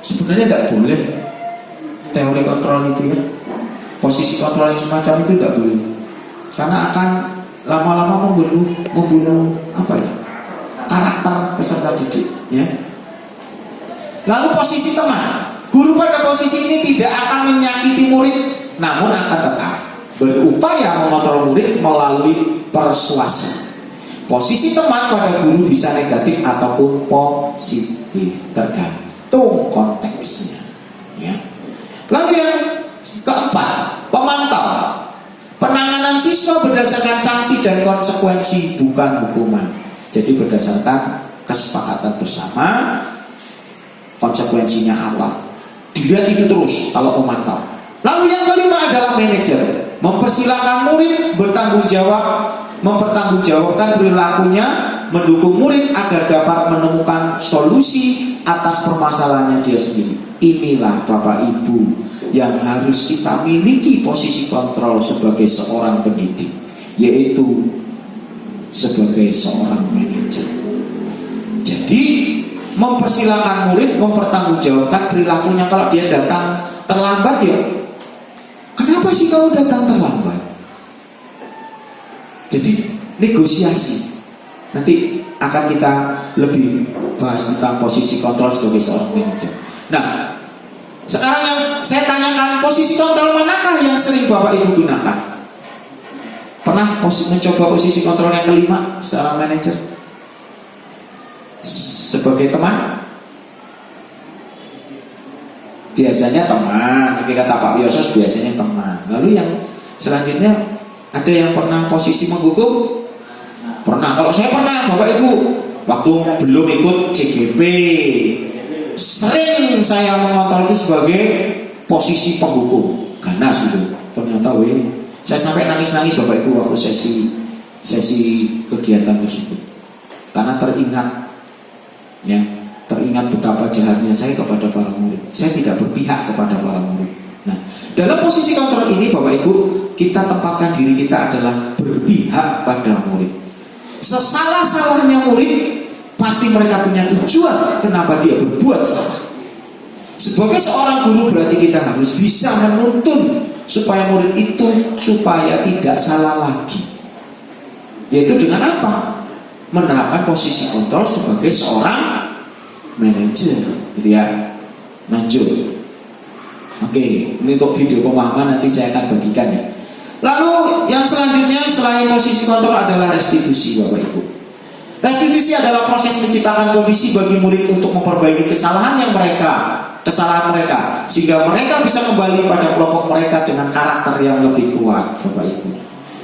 Sebenarnya tidak boleh teori kontrol itu ya. Posisi kontrol yang semacam itu tidak boleh, karena akan lama-lama membunuh apa ya, karakter peserta didik ya. Lalu posisi teman, guru pada posisi ini tidak akan menyakiti murid, namun akan tetap berupaya mengontrol murid melalui persuasi. Posisi teman pada guru bisa negatif ataupun positif, tergantung konteksnya ya. Lalu yang keempat, pemantau. Penanganan siswa berdasarkan sanksi dan konsekuensi, bukan hukuman. Jadi berdasarkan kesepakatan bersama, konsekuensinya apa, dilihat itu terus kalau pemantau. Lalu yang kelima adalah manajer. Mempersilahkan murid bertanggung jawab, mempertanggungjawabkan perilakunya, mendukung murid agar dapat menemukan solusi atas permasalahannya dia sendiri. Inilah Bapak Ibu yang harus kita miliki posisi kontrol sebagai seorang pendidik, yaitu sebagai seorang manajer. Jadi mempersilahkan murid mempertanggungjawabkan perilakunya. Kalau dia datang terlambat, ya kenapa sih kamu datang terlambat? Jadi negosiasi. Nanti akan kita lebih bahas tentang posisi kontrol sebagai seorang manajer. Nah, sekarang yang saya tanyakan, posisi kontrol manakah yang sering Bapak Ibu gunakan? Pernah mencoba posisi kontrol yang kelima seorang manajer? Sebagai teman? Biasanya teman, ketika kata Pak Yosos biasanya teman. Lalu yang selanjutnya, ada yang pernah posisi menghukum? Pernah. Kalau saya pernah Bapak Ibu, waktu belum ikut CGP, sering saya mengontrol itu sebagai posisi penghukum. Ganas itu ternyata saya sampai nangis-nangis Bapak Ibu waktu sesi kegiatan tersebut, karena teringat betapa jahatnya saya kepada para murid. Saya tidak berpihak kepada para murid. Nah, dalam posisi kontrol ini Bapak Ibu, kita tempatkan diri kita adalah berpihak pada murid. Sesalah-salahnya murid, pasti mereka punya tujuan kenapa dia berbuat salah. Sebagai seorang guru berarti kita harus bisa menuntun supaya murid itu supaya tidak salah lagi. Yaitu dengan apa? Menerapkan posisi kontrol sebagai seorang manajer, gitu ya. Lanjut. Oke, ini untuk video pemahaman nanti saya akan bagikan ya. Lalu yang selanjutnya selain posisi kontrol adalah restitusi, Bapak Ibu. Restitusi adalah proses menciptakan kondisi bagi murid untuk memperbaiki kesalahan mereka, sehingga mereka bisa kembali pada kelompok mereka dengan karakter yang lebih kuat, Bapak Ibu.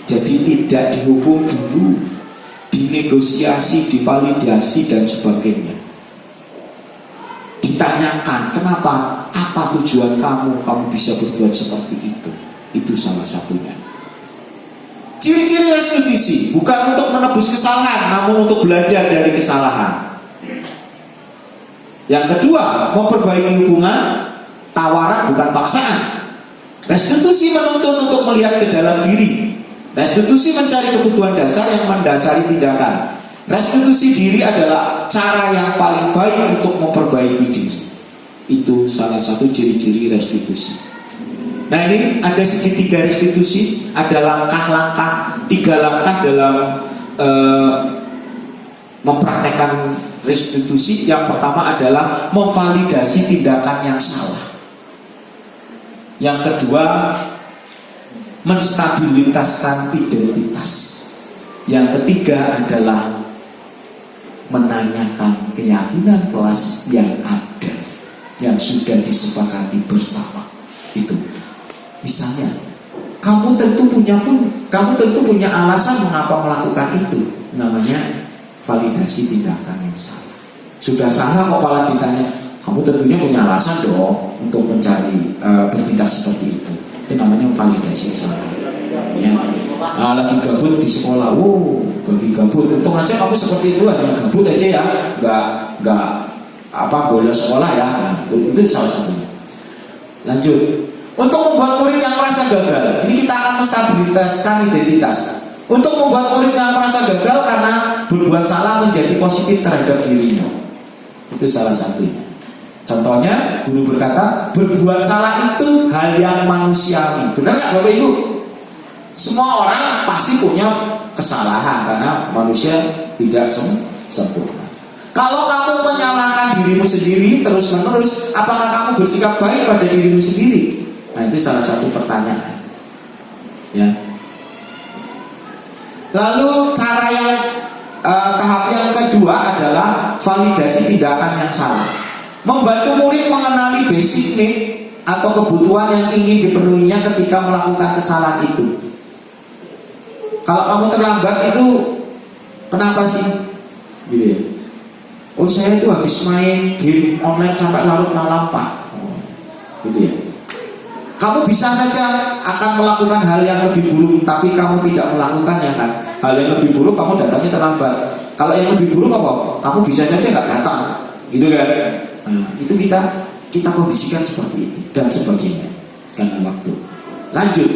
Jadi tidak dihukum dulu, dinegosiasi, divalidasi dan sebagainya. Ditanyakan kenapa, apa tujuan kamu bisa berbuat seperti itu. Itu salah satunya. Ciri-ciri restitusi bukan untuk menebus kesalahan, namun untuk belajar dari kesalahan. Yang kedua, memperbaiki hubungan, tawaran bukan paksaan. Restitusi menuntut untuk melihat ke dalam diri. Restitusi mencari kebutuhan dasar yang mendasari tindakan. Restitusi diri adalah cara yang paling baik untuk memperbaiki diri. Itu salah satu ciri-ciri restitusi. Nah, ini ada segitiga restitusi, ada langkah-langkah, 3 langkah dalam mempraktekkan restitusi. Yang pertama adalah memvalidasi tindakan yang salah. Yang kedua, menstabilitaskan identitas. Yang ketiga adalah menanyakan keyakinan kelas yang ada, yang sudah disepakati bersama. Itu. Misalnya, kamu tentu punya alasan mengapa melakukan itu. Namanya validasi tindakan yang salah. Sudah salah kok malah ditanya, kamu tentunya punya alasan dong untuk mencari bertindak seperti itu. Itu namanya validasi yang salah. Ya. Lagi gabut di sekolah, lagi gabut. Untung aja kamu seperti itu, hanya gabut aja ya, nggak bolos sekolah ya. Nah, itu salah satunya. Lanjut. Untuk membuat murid yang merasa gagal, ini kita akan menstabilitaskan identitas. Untuk membuat murid yang merasa gagal karena berbuat salah menjadi positif terhadap dirinya. Itu salah satunya. Contohnya, guru berkata, berbuat salah itu hal yang manusiawi. Benar nggak Bapak Ibu? Semua orang pasti punya kesalahan karena manusia tidak sempurna. Kalau kamu menyalahkan dirimu sendiri terus-menerus, apakah kamu bersikap baik pada dirimu sendiri? Nah, itu salah satu pertanyaan. Ya. Lalu cara yang tahap yang kedua adalah validasi tindakan yang salah. Membantu murid mengenali basic need atau kebutuhan yang ingin dipenuhinya ketika melakukan kesalahan itu. Kalau kamu terlambat itu kenapa sih? Gitu ya. Oh, saya itu habis main game online sampai larut malam, Pak. Gitu ya. Kamu bisa saja akan melakukan hal yang lebih buruk, tapi kamu tidak melakukannya kan. Hal yang lebih buruk kamu datangnya terlambat. Kalau yang lebih buruk apa? Kamu bisa saja nggak datang, gitu kan? Nah, itu kita kondisikan seperti itu dan sebagainya karena waktu. Lanjut.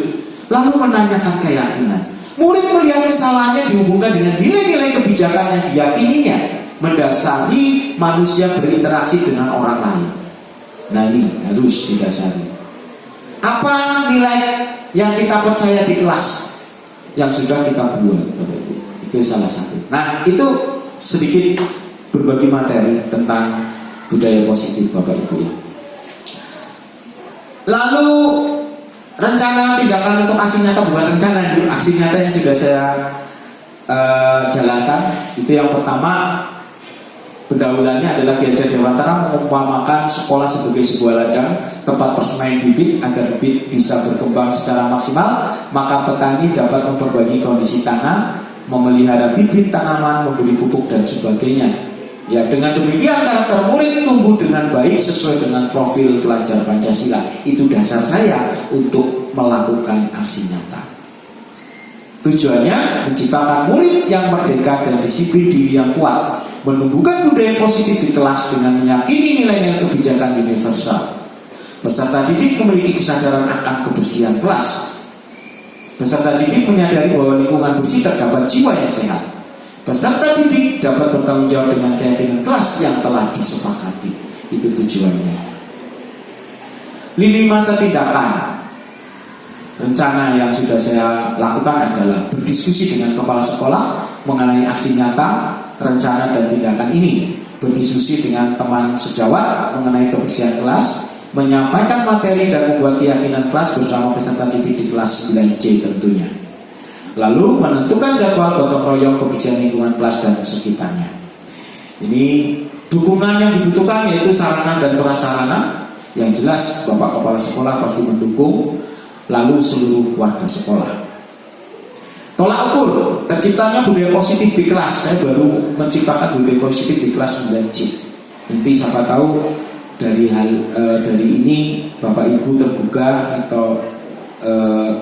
Lalu menanyakan keyakinan. Murid melihat kesalahannya dihubungkan dengan nilai-nilai kebijakan yang diyakininya, mendasari manusia berinteraksi dengan orang lain. Nah, ini harus didasari. Apa nilai yang kita percaya di kelas yang sudah kita buat, Bapak Ibu? Itu salah satu. Nah, itu sedikit berbagi materi tentang budaya positif, Bapak Ibu ya. Lalu rencana tindakan untuk aksi nyata, bukan rencana, aksi nyata yang sudah saya jalankan. Itu yang pertama, pendahuluannya adalah Ki Hajar Dewantara mengumpamakan sekolah sebagai sebuah ladang tempat persemaian bibit agar bibit bisa berkembang secara maksimal. Maka petani dapat memperbaiki kondisi tanah, memelihara bibit tanaman, memberi pupuk dan sebagainya. Ya, dengan demikian karakter murid tumbuh dengan baik sesuai dengan profil pelajar Pancasila. Itu dasar saya untuk melakukan aksi nyata. Tujuannya menciptakan murid yang merdeka dan disiplin diri yang kuat, menumbuhkan budaya positif di kelas dengan meyakini nilai-nilai kebijakan universal. Peserta didik memiliki kesadaran akan kebersihan kelas. Peserta didik menyadari bahwa lingkungan bersih terdapat jiwa yang sehat. Peserta didik dapat bertanggung jawab dengan keyakinan kelas yang telah disepakati. Itu tujuannya. Lini masa tindakan. rencana yang sudah saya lakukan adalah berdiskusi dengan kepala sekolah mengenai aksi nyata, rencana dan tindakan ini, berdiskusi dengan teman sejawat mengenai kebersihan kelas, menyampaikan materi dan membuat keyakinan kelas bersama peserta didik di kelas 9C tentunya. Lalu menentukan jadwal gotong royong kebersihan lingkungan kelas dan sekitarnya. Ini dukungan yang dibutuhkan yaitu sarana dan prasarana. Yang jelas Bapak Kepala Sekolah pasti mendukung, lalu seluruh warga sekolah. Tolak ukur terciptanya budaya positif di kelas. Saya baru menciptakan budaya positif di kelas 9C. Nanti siapa tahu dari ini Bapak Ibu tergugah atau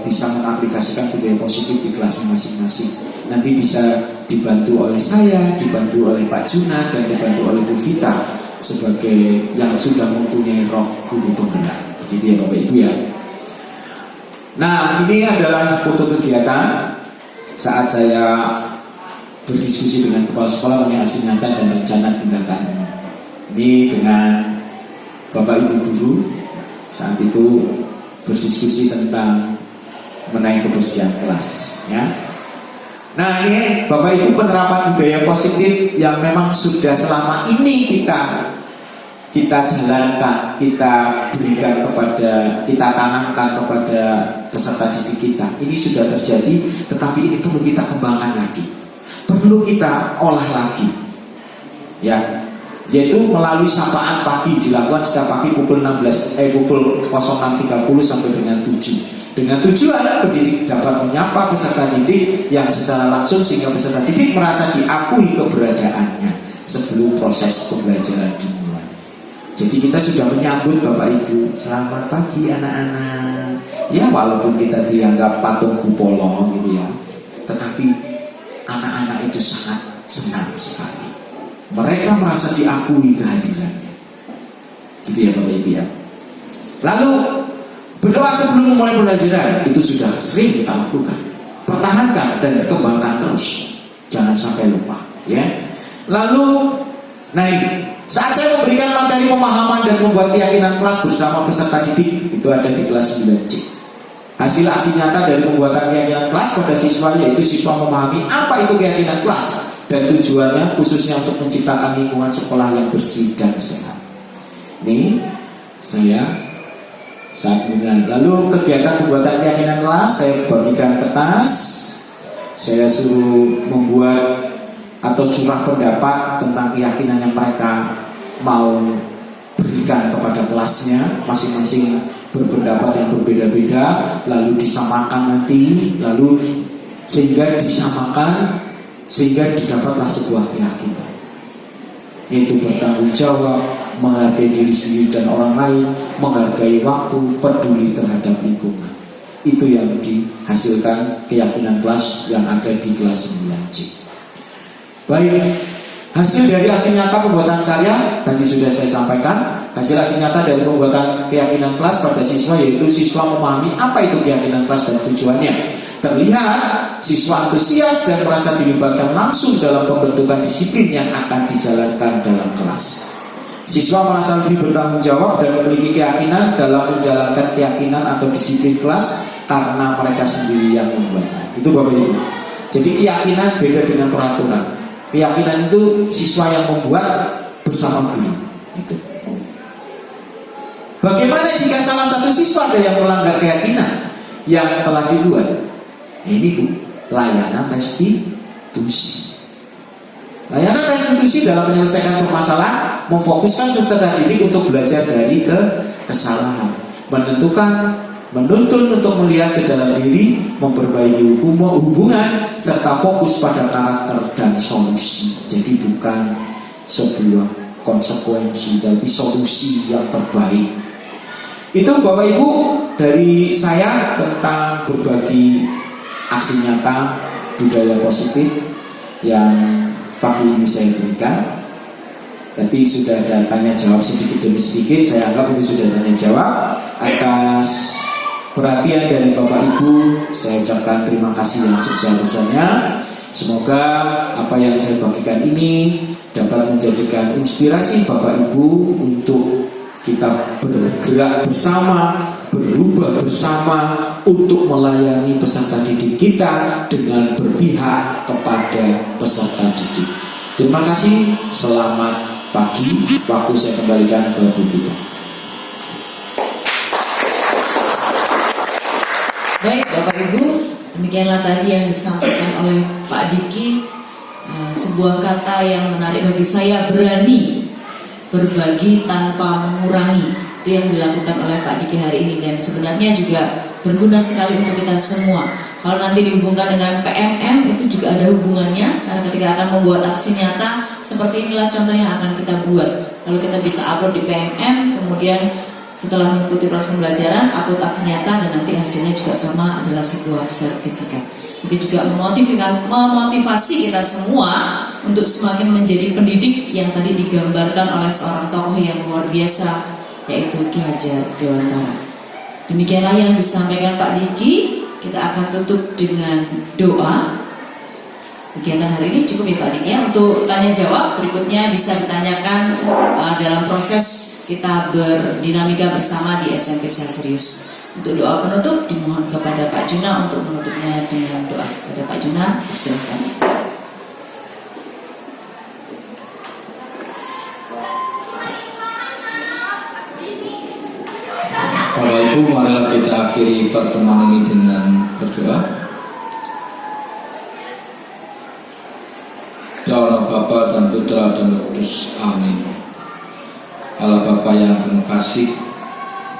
bisa mengaplikasikan budaya positif di kelas masing-masing. Nanti bisa dibantu oleh saya, dibantu oleh Pak Juna, dan dibantu oleh Bu Vita sebagai yang sudah mempunyai roh guru penggerak. Begitu ya Bapak Ibu ya. Nah, ini adalah foto kegiatan saat saya berdiskusi dengan kepala sekolah mengenai aksi nyata dan rencana tindakan. Ini dengan Bapak Ibu guru saat itu berdiskusi tentang mengenai kebersihan kelas ya. Nah, ini Bapak Ibu penerapan budaya positif yang memang sudah selama ini kita jalankan, kita berikan kepada, kita tanamkan kepada peserta didik kita. Ini sudah terjadi, tetapi ini perlu kita kembangkan lagi, perlu kita olah lagi ya, yaitu melalui sapaan pagi, dilakukan setiap pagi pukul 06.30 sampai dengan 7, dengan tujuan pendidik dapat menyapa peserta didik yang secara langsung sehingga peserta didik merasa diakui keberadaannya sebelum proses pembelajaran dimulai. Jadi kita sudah menyambut Bapak Ibu, selamat pagi anak-anak. Ya walaupun kita dianggap patung kupolo gitu ya, tetapi anak-anak itu sangat senang sekali. Mereka merasa diakui kehadirannya. Gitu ya Bapak Ibu ya. Lalu berdoa sebelum memulai pembelajaran itu sudah sering kita lakukan. Pertahankan dan kembangkan terus, jangan sampai lupa ya. Lalu saat saya memberikan materi pemahaman dan membuat keyakinan kelas bersama peserta didik, itu ada di kelas 9C. Hasil aksi nyata dari pembuatan keyakinan kelas pada siswa yaitu siswa memahami apa itu keyakinan kelas dan tujuannya khususnya untuk menciptakan lingkungan sekolah yang bersih dan sehat. Ini saya saat ini. Lalu kegiatan pembuatan keyakinan kelas, saya bagikan kertas, saya suruh membuat atau curah pendapat tentang keyakinan yang mereka mau berikan kepada kelasnya. Masing-masing berpendapat yang berbeda-beda, lalu disamakan nanti, lalu sehingga disamakan, sehingga didapatlah sebuah keyakinan, yaitu bertanggung jawab, menghargai diri sendiri dan orang lain, menghargai waktu, peduli terhadap lingkungan. Itu yang dihasilkan keyakinan kelas yang ada di kelas 9C. Baik, hasil dari aksi nyata pembuatan karya tadi sudah saya sampaikan. Hasil aksi nyata dari pembuatan keyakinan kelas pada siswa yaitu siswa memahami apa itu keyakinan kelas dan tujuannya. Terlihat siswa antusias dan merasa dilibatkan langsung dalam pembentukan disiplin yang akan dijalankan dalam kelas. Siswa merasa lebih bertanggung jawab dan memiliki keyakinan dalam menjalankan keyakinan atau disiplin kelas karena mereka sendiri yang membuatnya. Itu Bapak Ibu. Jadi keyakinan beda dengan peraturan. Keyakinan itu siswa yang membuat bersama guru. Itu. Bagaimana jika salah satu siswa ada yang melanggar keyakinan yang telah dibuat? Ini Bu, layanan restitusi. Layanan restitusi dalam menyelesaikan permasalahan memfokuskan peserta didik untuk belajar dari kesalahan, menuntun untuk melihat ke dalam diri, memperbaiki hubungan, serta fokus pada karakter dan solusi. Jadi bukan sebuah konsekuensi, tapi solusi yang terbaik. Itu Bapak Ibu dari saya tentang berbagi aksi nyata budaya positif yang pagi ini saya berikan. Tadi sudah ada tanya jawab sedikit demi sedikit. Saya anggap itu sudah tanya jawab. Atas perhatian dari Bapak Ibu, saya ucapkan terima kasih yang sebesar-besarnya. Semoga apa yang saya bagikan ini dapat menjadikan inspirasi Bapak Ibu untuk kita bergerak bersama, berubah bersama untuk melayani peserta didik kita dengan berpihak kepada peserta didik. Terima kasih, selamat pagi. Waktu saya kembalikan ke Bu Vita. Baik Bapak Ibu, demikianlah tadi yang disampaikan oleh Pak Diki. Sebuah kata yang menarik bagi saya, berani berbagi tanpa mengurangi. Itu yang dilakukan oleh Pak Diki hari ini, dan sebenarnya juga berguna sekali untuk kita semua. Kalau nanti dihubungkan dengan PMM, itu juga ada hubungannya, karena ketika akan membuat aksi nyata seperti inilah contoh yang akan kita buat. Lalu kita bisa upload di PMM, kemudian setelah mengikuti proses pembelajaran, upload aksi nyata, dan nanti hasilnya juga sama, adalah sebuah sertifikat. Mungkin juga memotivasi kita semua untuk semakin menjadi pendidik yang tadi digambarkan oleh seorang tokoh yang luar biasa, yaitu Ki Hajar Dewantara. Demikianlah yang disampaikan Pak Diki. Kita akan tutup dengan doa. Kegiatan hari ini cukup ya Pak Diki ya. Untuk tanya jawab berikutnya bisa ditanyakan dalam proses kita berdinamika bersama di SMP Xaverius. Untuk doa penutup dimohon kepada Pak Juna untuk menutupnya dengan doa. Kepada Pak Juna, silakan. Bapak Ibu, marilah kita akhiri pertemuan ini dengan berdoa. Dalam nama Bapa dan Putra dan Roh Kudus. Amin. Allah Bapa yang penuh kasih,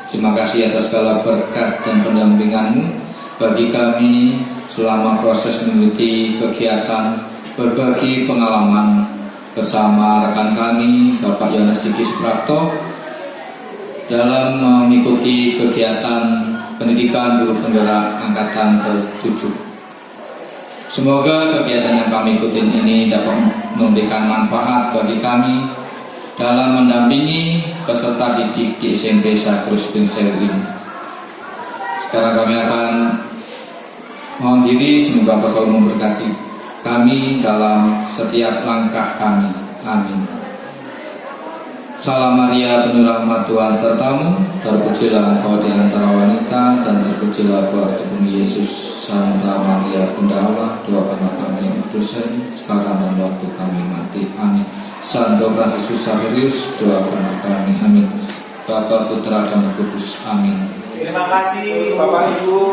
terima kasih atas segala berkat dan pendampingan-Mu bagi kami selama proses mengikuti kegiatan berbagi pengalaman bersama rekan kami Bapak Yohanes Diki Suprapto dalam mengikuti kegiatan pendidikan guru penggerak angkatan ke-7. Semoga kegiatan yang kami ikutin ini dapat memberikan manfaat bagi kami dalam mendampingi peserta didik di SMP Xaverius Pinsel ini. Sekarang kami akan mohon diri, semoga Allah selalu memberkati kami dalam setiap langkah kami. Amin. Salam Maria, penuh rahmat Tuhan sertamu, terpujilah engkau di antara wanita, dan terpujilah buah tubuh Yesus. Santa Maria Bunda Allah, doakanlah kami yang berdosa, sekarang dan waktu kami mati. Amin. Santo Fransiskus Xaverius, doakanlah kami. Amin. Bapa, Putra, dan Roh Kudus. Amin. Terima kasih Bapak Ibu.